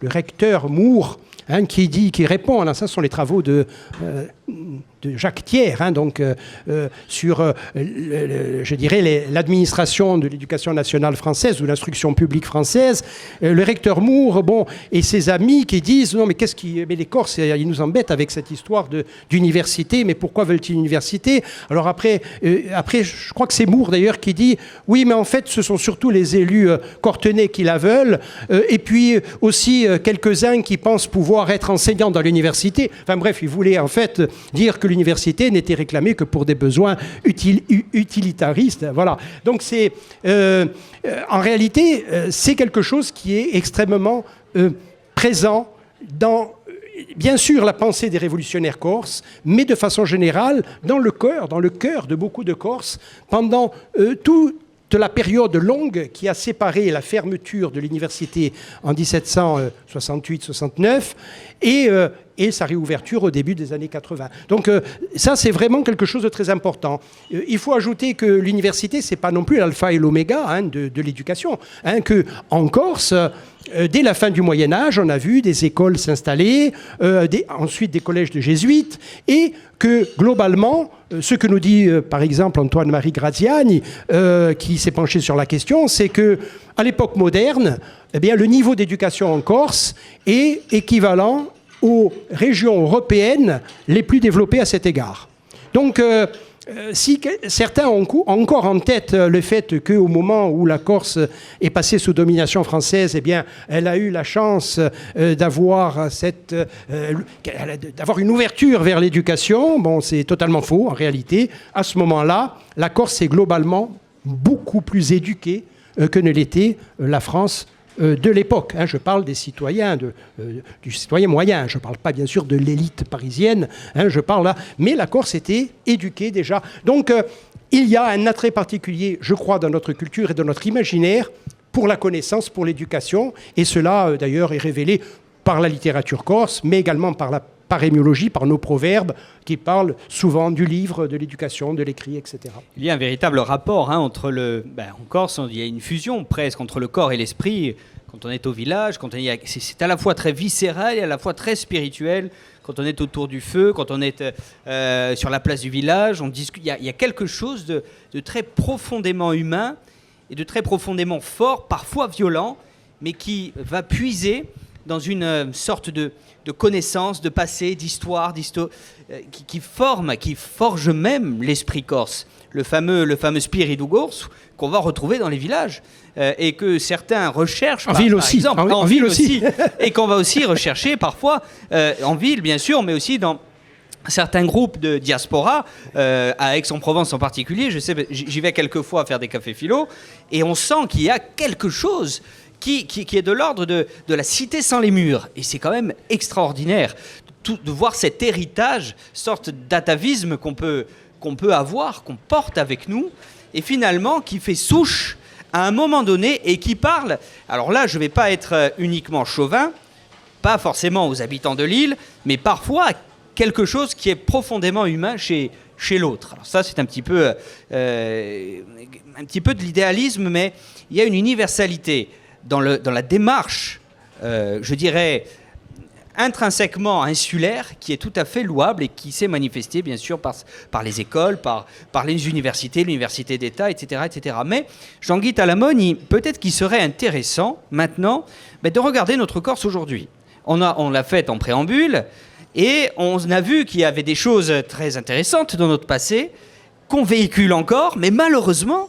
recteur Moore, qui répond, alors ça ce sont les travaux de Jacques Thiers, sur, je dirais, l'administration de l'éducation nationale française ou l'instruction publique française. Le recteur Moore, et ses amis qui disent non, mais mais les Corses, ils nous embêtent avec cette histoire d'université, mais pourquoi veulent-ils une université? Alors après, je crois que c'est Moore d'ailleurs qui dit oui, mais en fait, ce sont surtout les élus cortenais qui la veulent, et puis aussi quelques-uns qui pensent pouvoir être enseignants dans l'université. Enfin bref, il voulait en fait dire que l'université n'était réclamée que pour des besoins utilitaristes. Voilà. Donc c'est, en réalité, c'est quelque chose qui est extrêmement présent dans, bien sûr, la pensée des révolutionnaires corses, mais de façon générale, dans le cœur de beaucoup de Corses, pendant toute la période longue qui a séparé la fermeture de l'université en 1768-69 et sa réouverture au début des années 80. Donc ça, c'est vraiment quelque chose de très important. Il faut ajouter que l'université, c'est pas non plus l'alpha et l'oméga de l'éducation. Qu'en Corse, dès la fin du Moyen-Âge, on a vu des écoles s'installer, ensuite des collèges de jésuites, et que globalement, ce que nous dit par exemple Antoine-Marie Graziani, qui s'est penché sur la question, c'est que à l'époque moderne, le niveau d'éducation en Corse est équivalent aux régions européennes les plus développées à cet égard. Donc, si certains ont encore en tête le fait qu'au moment où la Corse est passée sous domination française, elle a eu la chance d'avoir une ouverture vers l'éducation, c'est totalement faux en réalité. À ce moment-là, la Corse est globalement beaucoup plus éduquée que ne l'était la France de l'époque. Je parle des citoyens, du citoyen moyen. Je ne parle pas bien sûr de l'élite parisienne. Je parle là. Mais la Corse était éduquée déjà. Donc il y a un attrait particulier, je crois, dans notre culture et dans notre imaginaire pour la connaissance, pour l'éducation. Et cela, d'ailleurs, est révélé par la littérature corse, mais également par la parémiologie, par nos proverbes qui parlent souvent du livre, de l'éducation, de l'écrit, etc.
Il y a un véritable rapport entre en Corse, il y a une fusion presque entre le corps et l'esprit. Quand on est au village, c'est à la fois très viscéral et à la fois très spirituel. Quand on est autour du feu, quand on est sur la place du village, on discute. Il y a quelque chose de très profondément humain et de très profondément fort, parfois violent, mais qui va puiser dans une sorte de connaissance, de passé, d'histoire, qui forge même l'esprit corse. Le fameux spiritu corse qu'on va retrouver dans les villages et que certains recherchent.
En ville aussi.
Exemple, en ville aussi. Et qu'on va aussi rechercher parfois en ville, bien sûr, mais aussi dans certains groupes de diaspora, à Aix-en-Provence en particulier. Je sais, j'y vais quelquefois faire des cafés philo, et on sent qu'il y a quelque chose qui est de l'ordre de la cité sans les murs. Et c'est quand même extraordinaire de voir cet héritage, sorte d'atavisme qu'on peut avoir, qu'on porte avec nous, et finalement qui fait souche à un moment donné et qui parle. Alors là, je ne vais pas être uniquement chauvin, pas forcément aux habitants de l'île, mais parfois quelque chose qui est profondément humain chez l'autre. Alors ça, c'est un petit peu de l'idéalisme, mais il y a une universalité dans la démarche, je dirais, intrinsèquement insulaire, qui est tout à fait louable et qui s'est manifestée, bien sûr, par les écoles, par les universités, l'université d'État, etc., etc. Mais Jean-Guy Talamone, peut-être qu'il serait intéressant, maintenant, de regarder notre Corse aujourd'hui. On l'a fait en préambule, et on a vu qu'il y avait des choses très intéressantes dans notre passé, qu'on véhicule encore, mais malheureusement,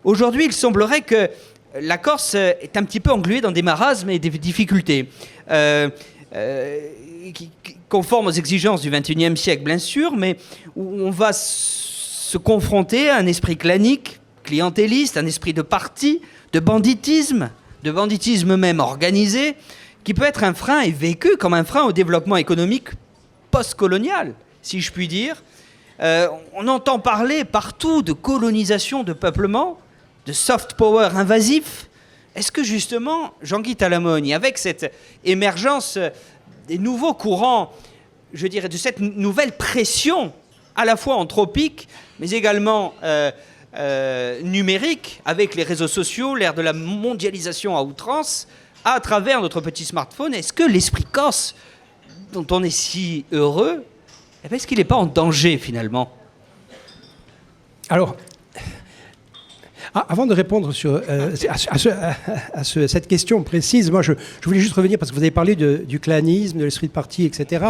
aujourd'hui, il semblerait que la Corse est un petit peu engluée dans des marasmes et des difficultés, conformes aux exigences du XXIe siècle, bien sûr, mais où on va se confronter à un esprit clanique, clientéliste, un esprit de parti, de banditisme, de banditisme même organisé, qui peut être un frein et vécu comme un frein au développement économique post-colonial, si je puis dire. On entend parler partout de colonisation, de peuplement, de soft power invasif. Est-ce que justement, Jean-Guy Talamogne, avec cette émergence des nouveaux courants, je dirais, de cette nouvelle pression, à la fois anthropique, mais également numérique, avec les réseaux sociaux, l'ère de la mondialisation à outrance, à travers notre petit smartphone, est-ce que l'esprit corse, dont on est si heureux, est-ce qu'il n'est pas en danger finalement ?
Alors, avant de répondre à cette question précise, moi je voulais juste revenir, parce que vous avez parlé du clanisme, de l'esprit de parti, etc.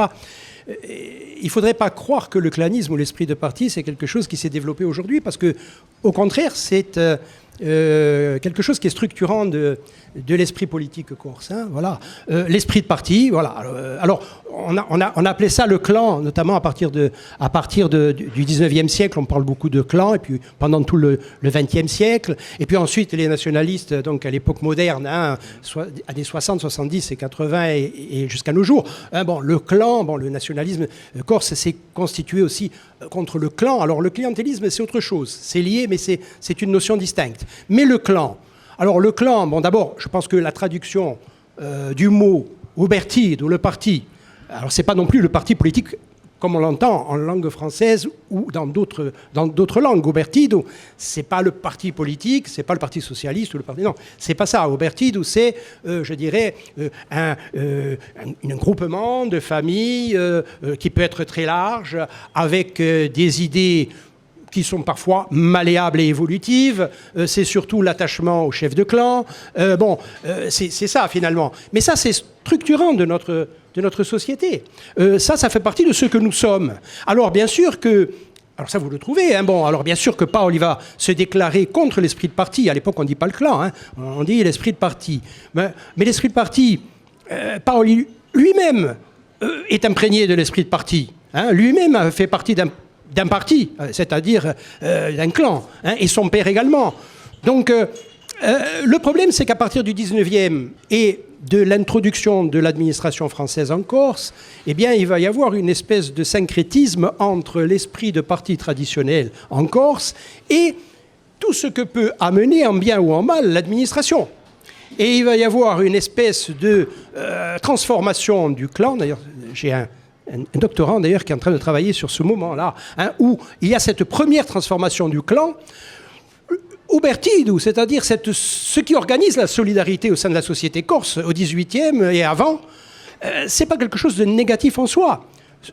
Il ne faudrait pas croire que le clanisme ou l'esprit de parti, c'est quelque chose qui s'est développé aujourd'hui, parce que, au contraire, c'est quelque chose qui est structurant de l'esprit politique corse. Hein, voilà. L'esprit de parti, voilà. Alors, on a appelé ça le clan, notamment à partir du 19e siècle, on parle beaucoup de clan, et puis pendant tout le 20e siècle, et puis ensuite les nationalistes, donc à l'époque moderne, hein, années 60, 70 et 80 et jusqu'à nos jours. Hein, le clan, le nationalisme corse s'est constitué aussi contre le clan. Alors le clientélisme, c'est autre chose, c'est lié, mais c'est une notion distincte. Mais le clan, d'abord, je pense que la traduction du mot ubertido, le parti, alors c'est pas non plus le parti politique comme on l'entend en langue française ou dans d'autres langues. Ubertido, c'est pas le parti politique, c'est pas le parti socialiste ou le parti... Non, c'est pas ça. Ubertido, c'est, je dirais, un groupement de familles qui peut être très large, avec des idées qui sont parfois malléables et évolutives. C'est surtout l'attachement au chef de clan. C'est ça, finalement. Mais ça, c'est structurant de notre société. Ça fait partie de ce que nous sommes. Alors, bien sûr que... Alors ça, vous le trouvez. Hein, alors bien sûr que Paul, il va se déclarer contre l'esprit de parti. À l'époque, on ne dit pas le clan. Hein, on dit l'esprit de parti. Mais l'esprit de parti, Paul lui-même est imprégné de l'esprit de parti. Hein, lui-même fait partie d'un parti, c'est-à-dire d'un clan, hein, et son père également. Donc, le problème, c'est qu'à partir du 19e et de l'introduction de l'administration française en Corse, eh bien, il va y avoir une espèce de syncrétisme entre l'esprit de parti traditionnel en Corse et tout ce que peut amener en bien ou en mal l'administration. Et il va y avoir une espèce de transformation du clan. D'ailleurs, j'ai un doctorant d'ailleurs qui est en train de travailler sur ce moment-là, hein, où il y a cette première transformation du clan, ubertido, c'est-à-dire ce qui organise la solidarité au sein de la société corse au XVIIIe et avant, c'est pas quelque chose de négatif en soi.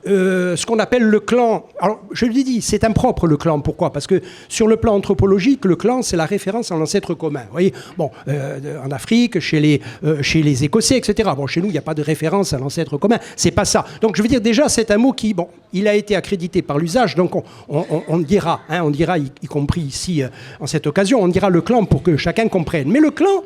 Ce qu'on appelle le clan, alors je l'ai dit, c'est impropre le clan. Pourquoi ? Parce que sur le plan anthropologique, le clan, c'est la référence à l'ancêtre commun. Vous voyez, en Afrique, chez les Écossais, etc. Chez nous, il n'y a pas de référence à l'ancêtre commun. C'est pas ça. Donc je veux dire, déjà, c'est un mot qui, il a été accrédité par l'usage, donc on dira, y compris ici, en cette occasion, on dira le clan pour que chacun comprenne. Mais le clan,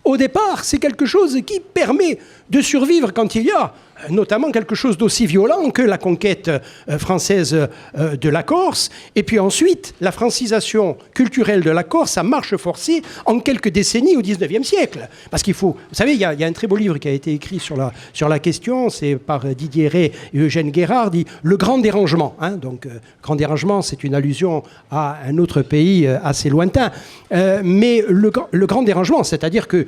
au départ, c'est quelque chose qui permet de survivre quand il y a notamment quelque chose d'aussi violent que la conquête française de la Corse, et puis ensuite la francisation culturelle de la Corse à marche forcée en quelques décennies au XIXe siècle. Parce qu'il faut... Vous savez, il y a un très beau livre qui a été écrit sur la question, c'est par Didier Rey et Eugène Guérard, dit « Le Grand Dérangement ». Hein, donc, Grand Dérangement, c'est une allusion à un autre pays assez lointain. Mais le Grand Dérangement, c'est-à-dire que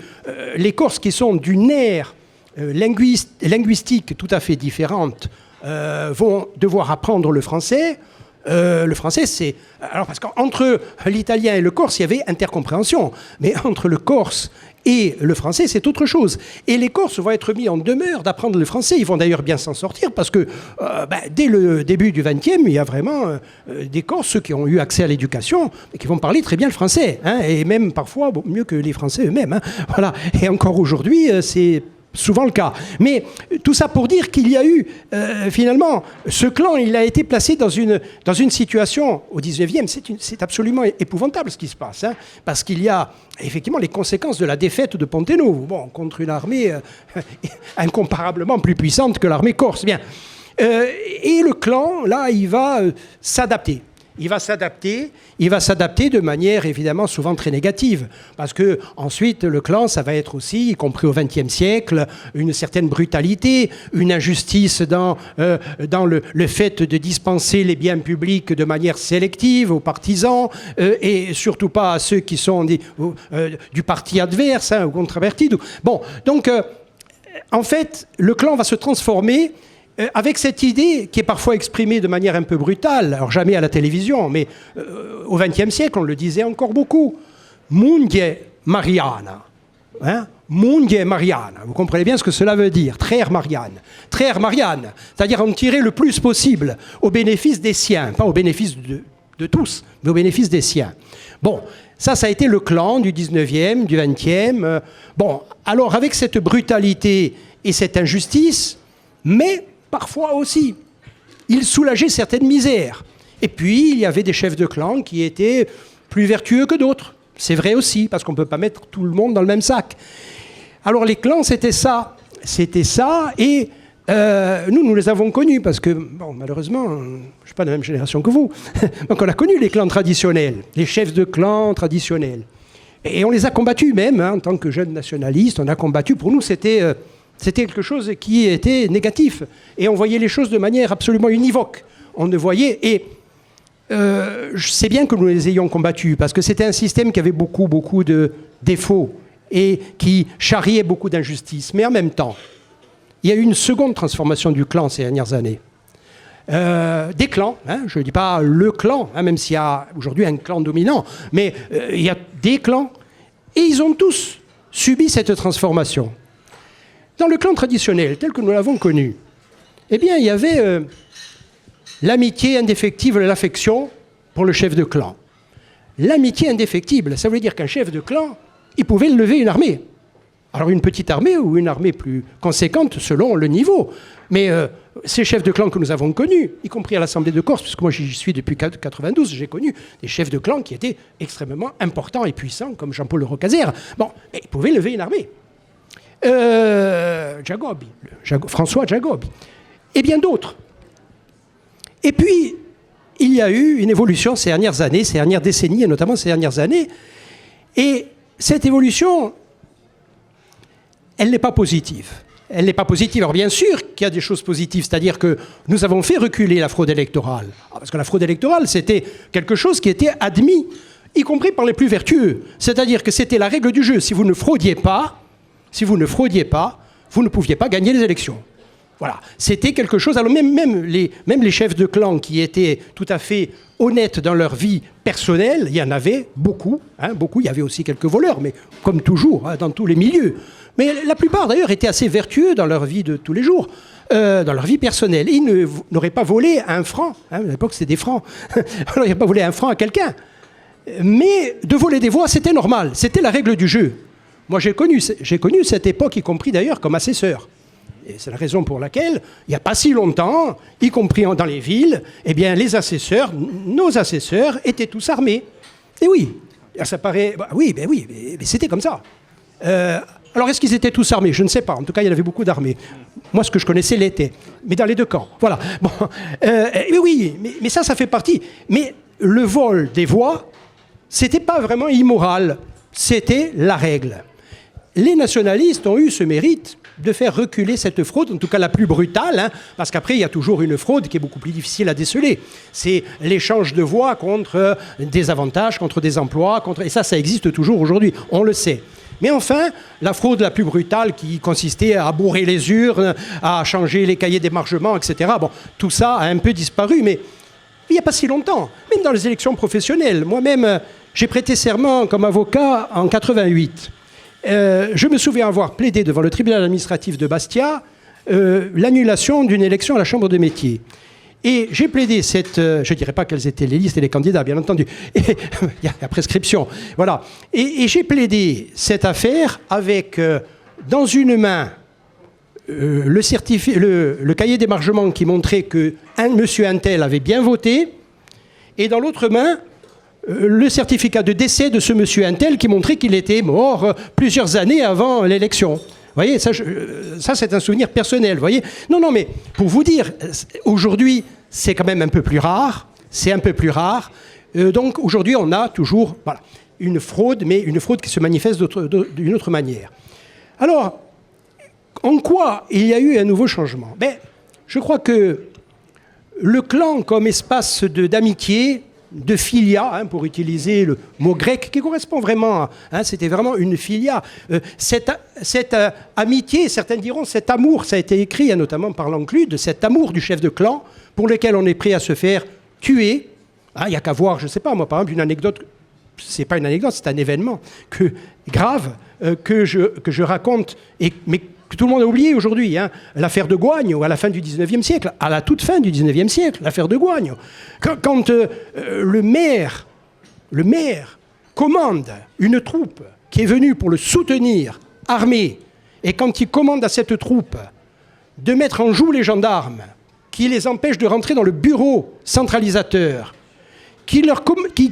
les Corses qui sont d'une ère linguistique tout à fait différente vont devoir apprendre le français. Le français, c'est... Alors, parce qu'entre l'italien et le corse, il y avait intercompréhension. Mais entre le corse et le français, c'est autre chose. Et les Corses vont être mis en demeure d'apprendre le français. Ils vont d'ailleurs bien s'en sortir parce que dès le début du XXe, il y a vraiment des Corses, ceux qui ont eu accès à l'éducation, et qui vont parler très bien le français. Hein, et même parfois mieux que les Français eux-mêmes. Hein, voilà. Et encore aujourd'hui, c'est souvent le cas. Mais tout ça pour dire qu'il y a eu, finalement, ce clan, il a été placé dans une situation, au 19e, c'est absolument épouvantable ce qui se passe, hein, parce qu'il y a effectivement les conséquences de la défaite de Pontenou, contre une armée incomparablement plus puissante que l'armée corse. Bien. Et le clan, là, il va s'adapter. il va s'adapter de manière évidemment souvent très négative. Parce que ensuite, le clan, ça va être aussi, y compris au XXe siècle, une certaine brutalité, une injustice dans le fait de dispenser les biens publics de manière sélective aux partisans et surtout pas à ceux qui sont du parti adverse, ou controvertis. Bon, donc en fait, le clan va se transformer avec cette idée qui est parfois exprimée de manière un peu brutale, alors jamais à la télévision, mais au XXe siècle, on le disait encore beaucoup. Mundie Mariana. Hein? Mundie Mariana. Vous comprenez bien ce que cela veut dire. Traire Marianne. Traire Marianne. C'est-à-dire en tirer le plus possible au bénéfice des siens. Pas au bénéfice de tous, mais au bénéfice des siens. Bon, ça a été le clan du 19e, du 20e. Bon, alors avec cette brutalité et cette injustice, mais parfois aussi, il soulageait certaines misères. Et puis, il y avait des chefs de clan qui étaient plus vertueux que d'autres. C'est vrai aussi, parce qu'on ne peut pas mettre tout le monde dans le même sac. Alors, les clans, c'était ça. C'était ça, et nous les avons connus, parce que, bon, malheureusement, je ne suis pas de la même génération que vous. Donc, on a connu les clans traditionnels, les chefs de clans traditionnels. Et on les a combattus même, hein, en tant que jeunes nationalistes. On a combattu. Pour nous, c'était quelque chose qui était négatif. Et on voyait les choses de manière absolument univoque. On ne voyait... Et c'est bien que nous les ayons combattus, parce que c'était un système qui avait beaucoup, beaucoup de défauts et qui charriait beaucoup d'injustices. Mais en même temps, il y a eu une seconde transformation du clan ces dernières années. Des clans, hein, je ne dis pas le clan, hein, même s'il y a aujourd'hui un clan dominant, mais il y a des clans, et ils ont tous subi cette transformation. Dans le clan traditionnel, tel que nous l'avons connu, eh bien, il y avait l'amitié indéfectible, l'affection pour le chef de clan. L'amitié indéfectible, ça veut dire qu'un chef de clan, il pouvait lever une armée. Alors une petite armée ou une armée plus conséquente selon le niveau. Mais ces chefs de clan que nous avons connus, y compris à l'Assemblée de Corse, puisque moi j'y suis depuis 1992, j'ai connu des chefs de clan qui étaient extrêmement importants et puissants, comme Jean-Paul Le Rocazzer. Bon, ils pouvaient lever une armée. François Jagobi, et bien d'autres. Et puis, il y a eu une évolution ces dernières années, ces dernières décennies, et notamment ces dernières années. Et cette évolution, elle n'est pas positive. Elle n'est pas positive. Alors bien sûr qu'il y a des choses positives, c'est-à-dire que nous avons fait reculer la fraude électorale. Parce que la fraude électorale, c'était quelque chose qui était admis, y compris par les plus vertueux. C'est-à-dire que c'était la règle du jeu. Si vous ne fraudiez pas, vous ne pouviez pas gagner les élections. Voilà, c'était quelque chose. Alors même les chefs de clan qui étaient tout à fait honnêtes dans leur vie personnelle, il y en avait beaucoup, hein, beaucoup. Il y avait aussi quelques voleurs, mais comme toujours, hein, dans tous les milieux. Mais la plupart d'ailleurs étaient assez vertueux dans leur vie de tous les jours, dans leur vie personnelle. Ils n'auraient pas volé un franc, hein, à l'époque c'était des francs, ils n'auraient pas volé un franc à quelqu'un. Mais de voler des voix, c'était normal, c'était la règle du jeu. Moi j'ai connu cette époque, y compris d'ailleurs comme assesseur. Et c'est la raison pour laquelle, il n'y a pas si longtemps, y compris dans les villes, eh bien, nos assesseurs étaient tous armés. Et oui, ça paraît... oui, mais c'était comme ça. Alors, est-ce qu'ils étaient tous armés? Je ne sais pas. En tout cas, il y en avait beaucoup d'armés. Moi, ce que je connaissais l'était. Mais dans les deux camps. Voilà. Bon, mais ça fait partie. Mais le vol des voix, c'était pas vraiment immoral. C'était la règle. Les nationalistes ont eu ce mérite de faire reculer cette fraude, en tout cas la plus brutale, hein, parce qu'après, il y a toujours une fraude qui est beaucoup plus difficile à déceler. C'est l'échange de voix contre des avantages, contre des emplois, et ça existe toujours aujourd'hui, on le sait. Mais enfin, la fraude la plus brutale qui consistait à bourrer les urnes, à changer les cahiers d'émargement, etc., bon, tout ça a un peu disparu, mais il n'y a pas si longtemps, même dans les élections professionnelles. Moi-même, j'ai prêté serment comme avocat en 88. Je me souviens avoir plaidé devant le tribunal administratif de Bastia l'annulation d'une élection à la Chambre des métiers. Et j'ai plaidé je ne dirais pas quelles étaient les listes et les candidats, bien entendu. Il y a la prescription. Voilà. Et j'ai plaidé cette affaire avec, dans une main, le cahier d'émargement qui montrait que monsieur Untel avait bien voté, et dans l'autre main, le certificat de décès de ce monsieur Untel qui montrait qu'il était mort plusieurs années avant l'élection. Vous voyez, ça c'est un souvenir personnel, vous voyez. Non, mais pour vous dire, aujourd'hui, c'est quand même un peu plus rare. c'est un peu plus rare. Donc aujourd'hui, on a toujours une fraude, mais une fraude qui se manifeste d'une autre manière. Alors, en quoi il y a eu un nouveau changement ? Je crois que le clan comme espace d'amitié, de filia, pour utiliser le mot grec qui correspond vraiment, c'était vraiment une filia. Cette amitié, certains diront cet amour, ça a été écrit notamment par Lanclude, cet amour du chef de clan pour lequel on est prêt à se faire tuer. Il n'y a qu'à voir, je ne sais pas, moi par exemple, une anecdote, c'est pas une anecdote, c'est un événement grave que je raconte, mais que tout le monde a oublié aujourd'hui, l'affaire de Goigne, à la fin du 19e siècle, à la toute fin du 19e siècle, l'affaire de Goigne. Quand le maire commande une troupe qui est venue pour le soutenir, armée, et quand il commande à cette troupe de mettre en joue les gendarmes, qui les empêche de rentrer dans le bureau centralisateur, qui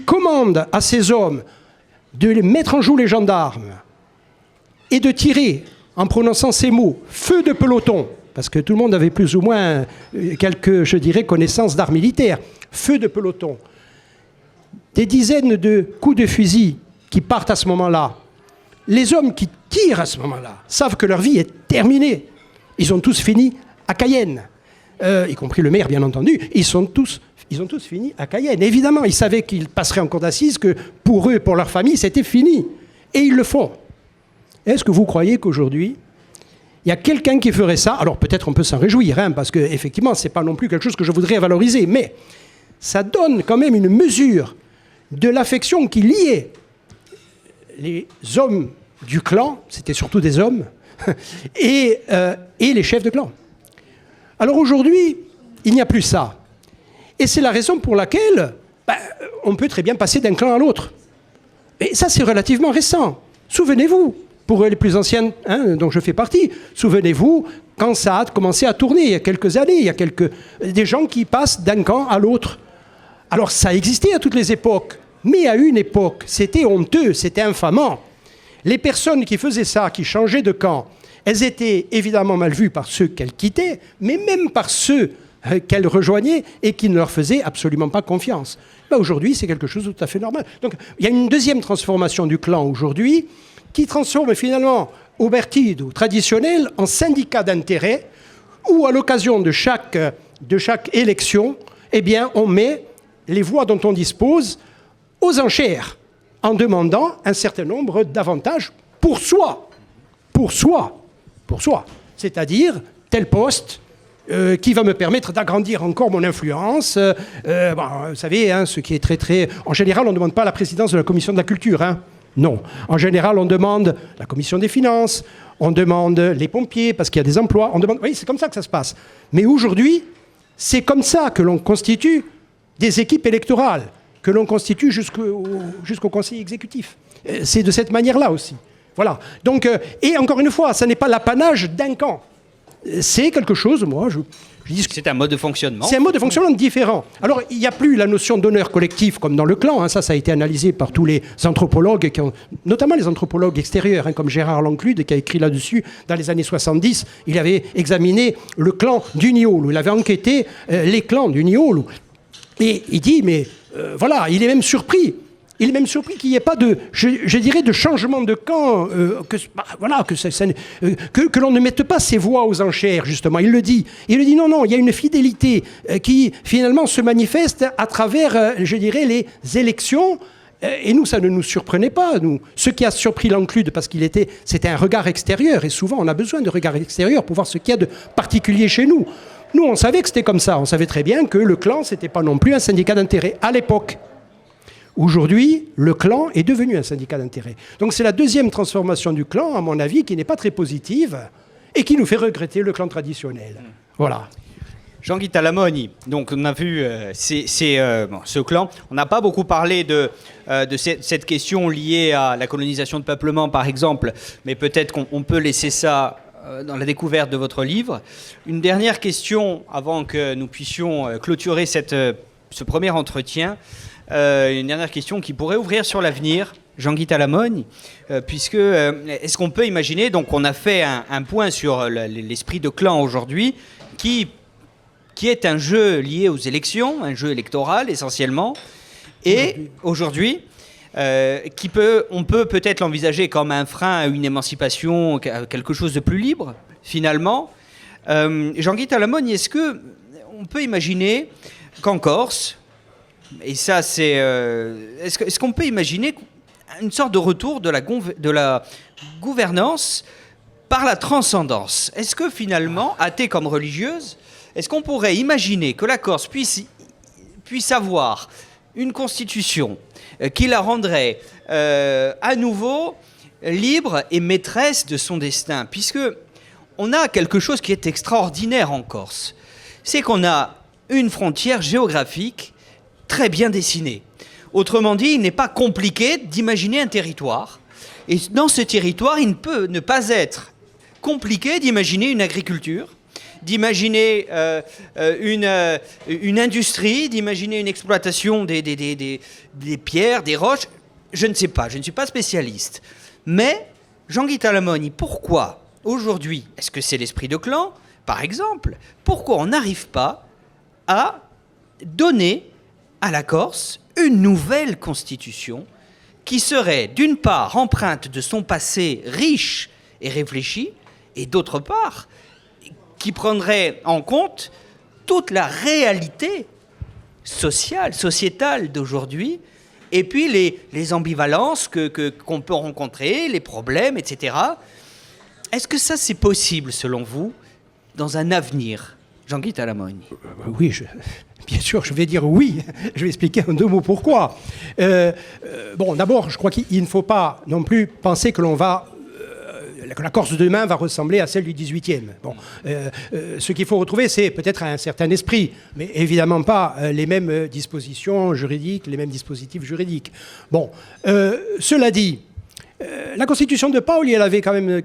commande à ces hommes de mettre en joue les gendarmes et de tirer en prononçant ces mots, feu de peloton, parce que tout le monde avait plus ou moins quelques, je dirais, connaissances d'art militaire, feu de peloton, des dizaines de coups de fusil qui partent à ce moment-là, les hommes qui tirent à ce moment-là savent que leur vie est terminée. Ils ont tous fini à Cayenne, y compris le maire, bien entendu. Ils ont tous fini à Cayenne. Évidemment, ils savaient qu'ils passeraient en cour d'assises, que pour eux, pour leur famille, c'était fini. Et ils le font. Est-ce que vous croyez qu'aujourd'hui, il y a quelqu'un qui ferait ça ? Alors peut-être on peut s'en réjouir, parce qu'effectivement, ce n'est pas non plus quelque chose que je voudrais valoriser, mais ça donne quand même une mesure de l'affection qui liait les hommes du clan, c'était surtout des hommes, et les chefs de clan. Alors aujourd'hui, il n'y a plus ça. Et c'est la raison pour laquelle on peut très bien passer d'un clan à l'autre. Et ça, c'est relativement récent. Souvenez-vous, pour les plus anciennes, dont je fais partie, souvenez-vous, quand ça a commencé à tourner, il y a quelques années, il y a des gens qui passent d'un camp à l'autre. Alors ça existait à toutes les époques, mais à une époque, c'était honteux, c'était infamant. Les personnes qui faisaient ça, qui changeaient de camp, elles étaient évidemment mal vues par ceux qu'elles quittaient, mais même par ceux qu'elles rejoignaient et qui ne leur faisaient absolument pas confiance. Aujourd'hui, c'est quelque chose de tout à fait normal. Donc il y a une deuxième transformation du clan aujourd'hui, qui transforme finalement au Bertido traditionnel en syndicat d'intérêt, où à l'occasion de chaque élection, on met les voix dont on dispose aux enchères, en demandant un certain nombre d'avantages pour soi. C'est-à-dire tel poste qui va me permettre d'agrandir encore mon influence. Vous savez, ce qui est très... En général, on ne demande pas la présidence de la commission de la culture, Non. En général, on demande la commission des finances, on demande les pompiers parce qu'il y a des emplois. Oui, c'est comme ça que ça se passe. Mais aujourd'hui, c'est comme ça que l'on constitue des équipes électorales, que l'on constitue jusqu'au conseil exécutif. C'est de cette manière-là aussi. Voilà. Donc, et encore une fois, ça n'est pas l'apanage d'un camp. C'est quelque chose, je dis que
c'est un mode de fonctionnement.
C'est un mode de fonctionnement différent. Alors, il n'y a plus la notion d'honneur collectif comme dans le clan. Ça a été analysé par tous les anthropologues, notamment les anthropologues extérieurs, comme Gérard Lanclude, qui a écrit là-dessus dans les années 70. Il avait examiné le clan du Niolu. Il avait enquêté les clans du Niolu. Et il dit, il est même surpris. Il est même surpris qu'il n'y ait pas de changement de camp, que l'on ne mette pas ses voix aux enchères, justement. Il le dit. Il le dit, non, il y a une fidélité qui, finalement, se manifeste à travers, les élections. Et nous, ça ne nous surprenait pas, nous. Ce qui a surpris Lanclude, parce c'était un regard extérieur, et souvent, on a besoin de regard extérieur pour voir ce qu'il y a de particulier chez nous. Nous, on savait que c'était comme ça. On savait très bien que le clan, ce n'était pas non plus un syndicat d'intérêt à l'époque. Aujourd'hui, le clan est devenu un syndicat d'intérêt. Donc c'est la deuxième transformation du clan, à mon avis, qui n'est pas très positive et qui nous fait regretter le clan traditionnel. Voilà.
Jean-Guy Talamoni, donc on a vu ce clan. On n'a pas beaucoup parlé de cette question liée à la colonisation de peuplement, par exemple, mais peut-être qu'on peut laisser ça dans la découverte de votre livre. Une dernière question avant que nous puissions clôturer ce premier entretien. Une dernière question qui pourrait ouvrir sur l'avenir, Jean-Guy Talamoni, puisque est-ce qu'on peut imaginer, donc on a fait un point sur l'esprit de clan aujourd'hui, qui qui est un jeu lié aux élections, un jeu électoral essentiellement, et aujourd'hui, on peut peut-être l'envisager comme un frein à une émancipation, à quelque chose de plus libre, finalement. Jean-Guy Talamogne, est-ce qu'on peut imaginer qu'en Corse, et ça c'est... est-ce qu'on peut imaginer une sorte de retour de la gouvernance par la transcendance? Est-ce que finalement, athée comme religieuse, est-ce qu'on pourrait imaginer que la Corse puisse avoir une constitution qui la rendrait à nouveau libre et maîtresse de son destin? Puisque on a quelque chose qui est extraordinaire en Corse, c'est qu'on a une frontière géographique très bien dessinée. Autrement dit, il n'est pas compliqué d'imaginer un territoire. Et dans ce territoire, il ne peut ne pas être compliqué d'imaginer une agriculture, d'imaginer une industrie, d'imaginer une exploitation des pierres, des roches. Je ne sais pas, je ne suis pas spécialiste. Mais, Jean-Guy Talamogne, pourquoi aujourd'hui, est-ce que c'est l'esprit de clan, par exemple, pourquoi on n'arrive pas à donner à la Corse une nouvelle constitution qui serait d'une part empreinte de son passé riche et réfléchi, et d'autre part qui prendrait en compte toute la réalité sociale, sociétale d'aujourd'hui, et puis les ambivalences qu'on peut rencontrer, les problèmes, etc. Est-ce que ça c'est possible selon vous dans un avenir, Jean-Guy Talamogne?
Oui, bien sûr, je vais dire oui. Je vais expliquer en 2 mots pourquoi. Bon, d'abord, je crois qu'il ne faut pas non plus penser que la Corse de demain va ressembler à celle du 18e. Bon, ce qu'il faut retrouver, c'est peut-être un certain esprit, mais évidemment pas les mêmes dispositions juridiques, les mêmes dispositifs juridiques. Bon, cela dit, la Constitution de Paoli, elle avait quand même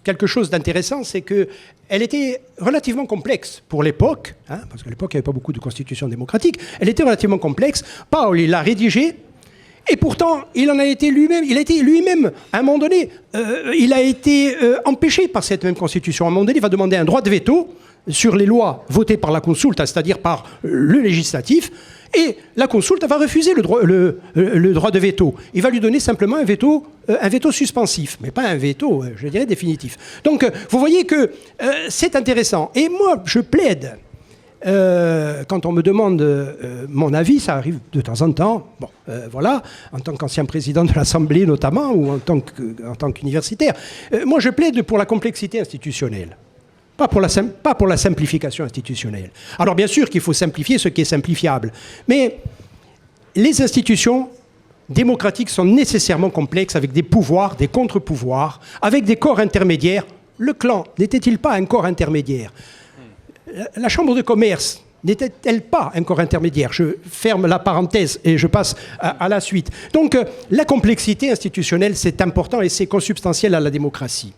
quelque chose d'intéressant, c'est qu'elle était relativement complexe pour l'époque, parce qu'à l'époque, il n'y avait pas beaucoup de constitutions démocratiques. Elle était relativement complexe. Paoli l'a rédigée, et pourtant, il a été lui-même, à un moment donné, il a été empêché par cette même Constitution. À un moment donné, il va demander un droit de veto sur les lois votées par la consulte, c'est-à-dire par le législatif, et la consulte va refuser le droit de veto. Il va lui donner simplement un veto suspensif, mais pas un veto, je dirais, définitif. Donc, vous voyez que c'est intéressant. Et moi, je plaide, quand on me demande mon avis, ça arrive de temps en temps, bon, voilà, en tant qu'ancien président de l'Assemblée notamment, ou en tant qu'universitaire, moi je plaide pour la complexité institutionnelle. Pas pour la simplification institutionnelle. Alors bien sûr qu'il faut simplifier ce qui est simplifiable, mais les institutions démocratiques sont nécessairement complexes avec des pouvoirs, des contre-pouvoirs, avec des corps intermédiaires. Le clan n'était-il pas un corps intermédiaire? La Chambre de commerce n'était-elle pas un corps intermédiaire? Je ferme la parenthèse et je passe à la suite. Donc la complexité institutionnelle, c'est important et c'est consubstantiel à la démocratie.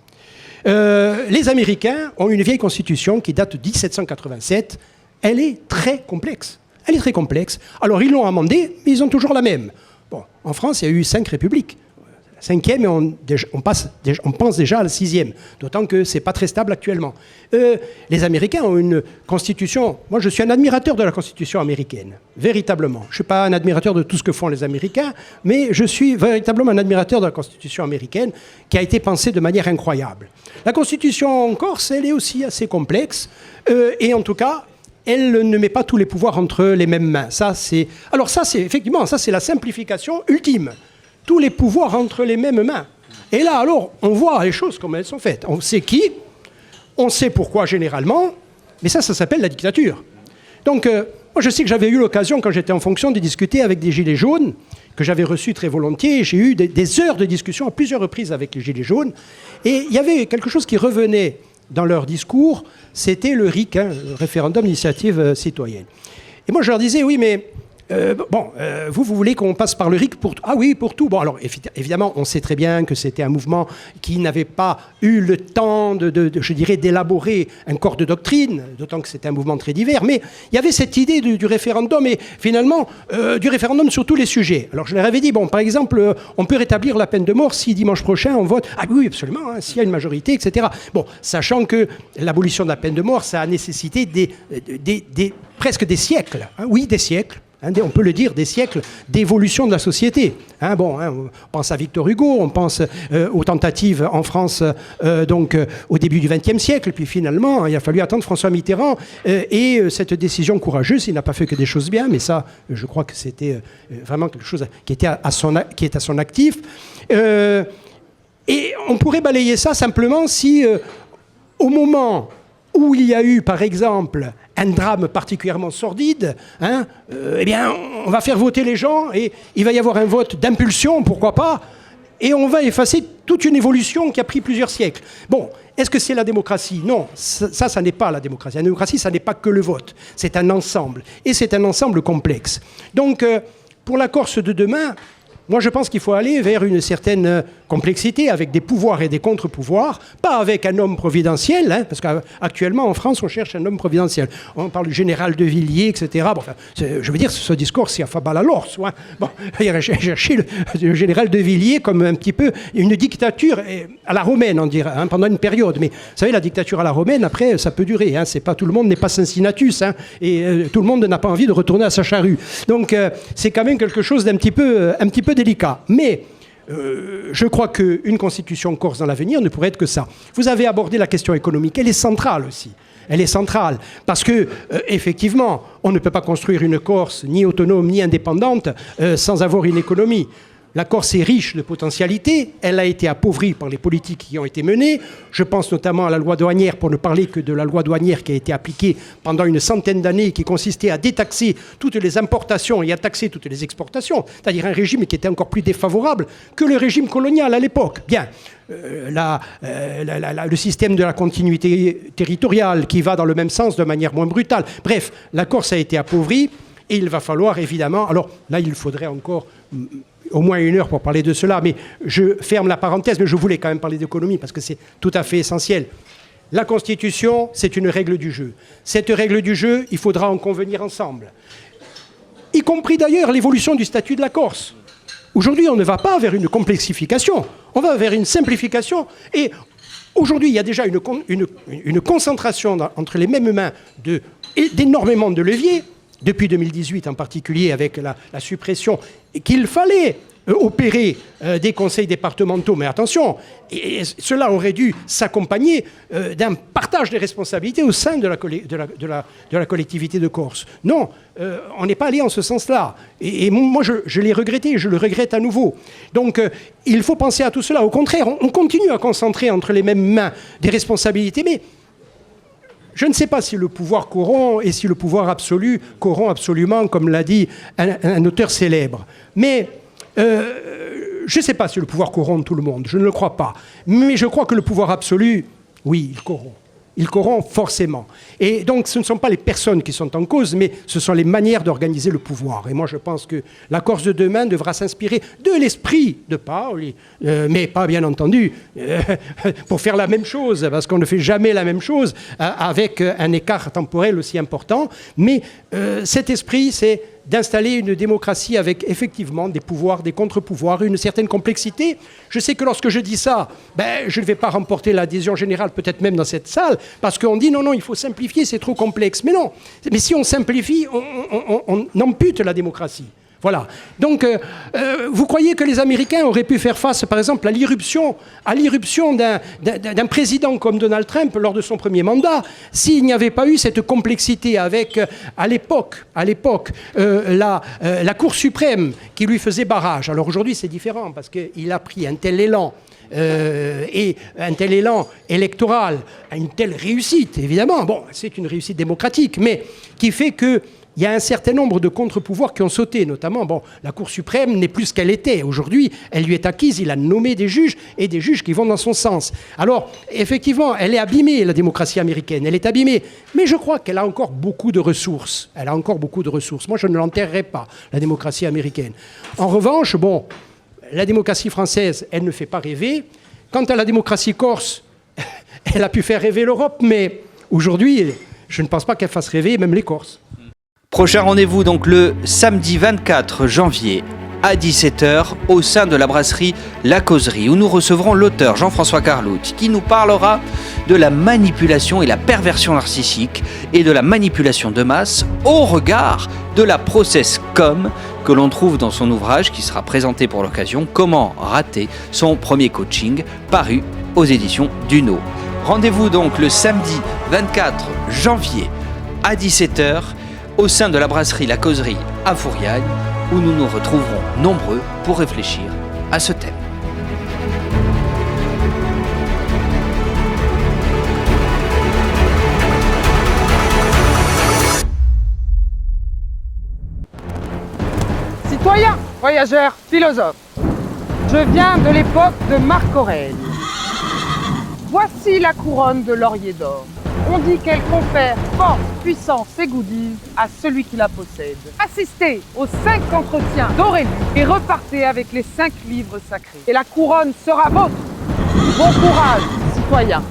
Les Américains ont une vieille constitution qui date de 1787. Elle est très complexe. Elle est très complexe. Alors, ils l'ont amendée, mais ils ont toujours la même. Bon, en France, il y a eu 5 républiques. La 5e, et on pense déjà à la 6e, d'autant que ce n'est pas très stable actuellement. Les Américains ont une constitution... Moi, je suis un admirateur de la constitution américaine, véritablement. Je ne suis pas un admirateur de tout ce que font les Américains, mais je suis véritablement un admirateur de la constitution américaine qui a été pensée de manière incroyable. La constitution en Corse, elle est aussi assez complexe, et en tout cas... elle ne met pas tous les pouvoirs entre les mêmes mains. Alors ça, c'est la simplification ultime. Tous les pouvoirs entre les mêmes mains. Et là, alors, on voit les choses comme elles sont faites. On sait qui, on sait pourquoi généralement, mais ça s'appelle la dictature. Donc, moi, je sais que j'avais eu l'occasion, quand j'étais en fonction, de discuter avec des Gilets jaunes, que j'avais reçus très volontiers. J'ai eu des heures de discussion à plusieurs reprises avec les Gilets jaunes. Et il y avait quelque chose qui revenait dans leur discours, c'était le RIC, le référendum d'initiative citoyenne. Et moi, je leur disais, oui, mais vous voulez qu'on passe par le RIC pour tout? Ah oui, pour tout. Bon, alors évidemment, on sait très bien que c'était un mouvement qui n'avait pas eu le temps je dirais, d'élaborer un corps de doctrine, d'autant que c'était un mouvement très divers. Mais il y avait cette idée du référendum, et finalement, du référendum sur tous les sujets. Alors je leur avais dit, bon, par exemple, on peut rétablir la peine de mort si dimanche prochain on vote. Ah oui, absolument, hein, s'il y a une majorité, etc. Bon, sachant que l'abolition de la peine de mort, ça a nécessité presque des siècles. Hein, oui, des siècles. On peut le dire, des siècles d'évolution de la société. On pense à Victor Hugo, on pense aux tentatives en France au début du XXe siècle, puis finalement, il a fallu attendre François Mitterrand et cette décision courageuse. Il n'a pas fait que des choses bien, mais ça, je crois que c'était vraiment quelque chose qui est à son actif. Et on pourrait balayer ça simplement si, au moment où il y a eu, par exemple, un drame particulièrement sordide, on va faire voter les gens et il va y avoir un vote d'impulsion, pourquoi pas, et on va effacer toute une évolution qui a pris plusieurs siècles. Bon, est-ce que c'est la démocratie? Non, ça n'est pas la démocratie. La démocratie, ça n'est pas que le vote. C'est un ensemble, et c'est un ensemble complexe. Donc, pour la Corse de demain, moi, je pense qu'il faut aller vers une certaine complexité avec des pouvoirs et des contre-pouvoirs, pas avec un homme providentiel, parce qu'actuellement, en France, on cherche un homme providentiel. On parle du général de Villiers, etc. Bon, je veux dire, ce discours, c'est affable à l'orse. Bon, j'ai cherché le général de Villiers comme un petit peu une dictature à la romaine, on dirait, pendant une période. Mais vous savez, la dictature à la romaine, après, ça peut durer. C'est pas tout le monde n'est pas Cincinnatus, et tout le monde n'a pas envie de retourner à sa charrue. Donc, c'est quand même quelque chose d'un petit peu délicat. Mais je crois qu'une constitution corse dans l'avenir ne pourrait être que ça. Vous avez abordé la question économique. Elle est centrale aussi. Elle est centrale parce que, effectivement, on ne peut pas construire une Corse ni autonome ni indépendante sans avoir une économie. La Corse est riche de potentialités, elle a été appauvrie par les politiques qui ont été menées. Je pense notamment à la loi douanière, pour ne parler que de la loi douanière qui a été appliquée pendant une centaine d'années, qui consistait à détaxer toutes les importations et à taxer toutes les exportations, c'est-à-dire un régime qui était encore plus défavorable que le régime colonial à l'époque. Bien, le système de la continuité territoriale qui va dans le même sens de manière moins brutale. Bref, la Corse a été appauvrie et il va falloir évidemment... Alors là, il faudrait encore... au moins 1 heure pour parler de cela, mais je ferme la parenthèse, mais je voulais quand même parler d'économie parce que c'est tout à fait essentiel. La Constitution, c'est une règle du jeu. Cette règle du jeu, il faudra en convenir ensemble. Y compris d'ailleurs l'évolution du statut de la Corse. Aujourd'hui, on ne va pas vers une complexification, on va vers une simplification. Et aujourd'hui, il y a déjà une concentration entre les mêmes mains d'énormément de leviers, depuis 2018 en particulier, avec la suppression qu'il fallait opérer des conseils départementaux. Mais attention, et cela aurait dû s'accompagner d'un partage des responsabilités au sein de la collectivité de Corse. Non, on n'est pas allé en ce sens-là. Et moi, je l'ai regretté, je le regrette à nouveau. Donc, il faut penser à tout cela. Au contraire, on continue à concentrer entre les mêmes mains des responsabilités, mais... je ne sais pas si le pouvoir corrompt et si le pouvoir absolu corrompt absolument, comme l'a dit un auteur célèbre. Mais je ne sais pas si le pouvoir corrompt tout le monde, je ne le crois pas. Mais je crois que le pouvoir absolu, oui, il corrompt. Il corrompt forcément. Et donc, ce ne sont pas les personnes qui sont en cause, mais ce sont les manières d'organiser le pouvoir. Et moi, je pense que la Corse de demain devra s'inspirer de l'esprit de Paoli, mais pas, bien entendu, pour faire la même chose, parce qu'on ne fait jamais la même chose avec un écart temporel aussi important. Mais cet esprit, c'est d'installer une démocratie avec effectivement des pouvoirs, des contre-pouvoirs, une certaine complexité. Je sais que lorsque je dis ça, je ne vais pas remporter l'adhésion générale, peut-être même dans cette salle, parce qu'on dit non, il faut simplifier, c'est trop complexe. Mais non, mais si on simplifie, on ampute la démocratie. Voilà. Donc, vous croyez que les Américains auraient pu faire face, par exemple, à l'irruption d'un président comme Donald Trump lors de son premier mandat, s'il n'y avait pas eu cette complexité avec, à l'époque, la Cour suprême qui lui faisait barrage. Alors aujourd'hui, c'est différent parce qu'il a pris un tel élan. Et un tel élan électoral, une telle réussite, évidemment, bon, c'est une réussite démocratique, mais qui fait que il y a un certain nombre de contre-pouvoirs qui ont sauté, notamment, la Cour suprême n'est plus ce qu'elle était. Aujourd'hui, elle lui est acquise, il a nommé des juges, et des juges qui vont dans son sens. Alors, effectivement, elle est abîmée, la démocratie américaine, elle est abîmée. Mais je crois qu'elle a encore beaucoup de ressources. Elle a encore beaucoup de ressources. Moi, je ne l'enterrerai pas, la démocratie américaine. En revanche, la démocratie française, elle ne fait pas rêver. Quant à la démocratie corse, elle a pu faire rêver l'Europe, mais aujourd'hui, je ne pense pas qu'elle fasse rêver même les Corses.
Prochain rendez-vous donc le samedi 24 janvier à 17h au sein de la brasserie La Causerie où nous recevrons l'auteur Jean-François Carlout qui nous parlera de la manipulation et la perversion narcissique et de la manipulation de masse au regard de la process com que l'on trouve dans son ouvrage qui sera présenté pour l'occasion Comment rater son premier coaching paru aux éditions Duno. Rendez-vous donc le samedi 24 janvier à 17h au sein de la brasserie La Causerie à Fouriagne, où nous nous retrouverons nombreux pour réfléchir à ce thème.
Citoyens, voyageurs, philosophes, je viens de l'époque de Marc Aurèle. Voici la couronne de laurier d'or. On dit qu'elle confère force, puissance et goodies à celui qui la possède. Assistez aux 5 entretiens d'Aurélie et repartez avec les 5 livres sacrés. Et la couronne sera vôtre. Bon courage, citoyens.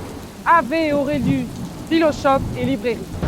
Ave Aurelius, Philoshop et librairie.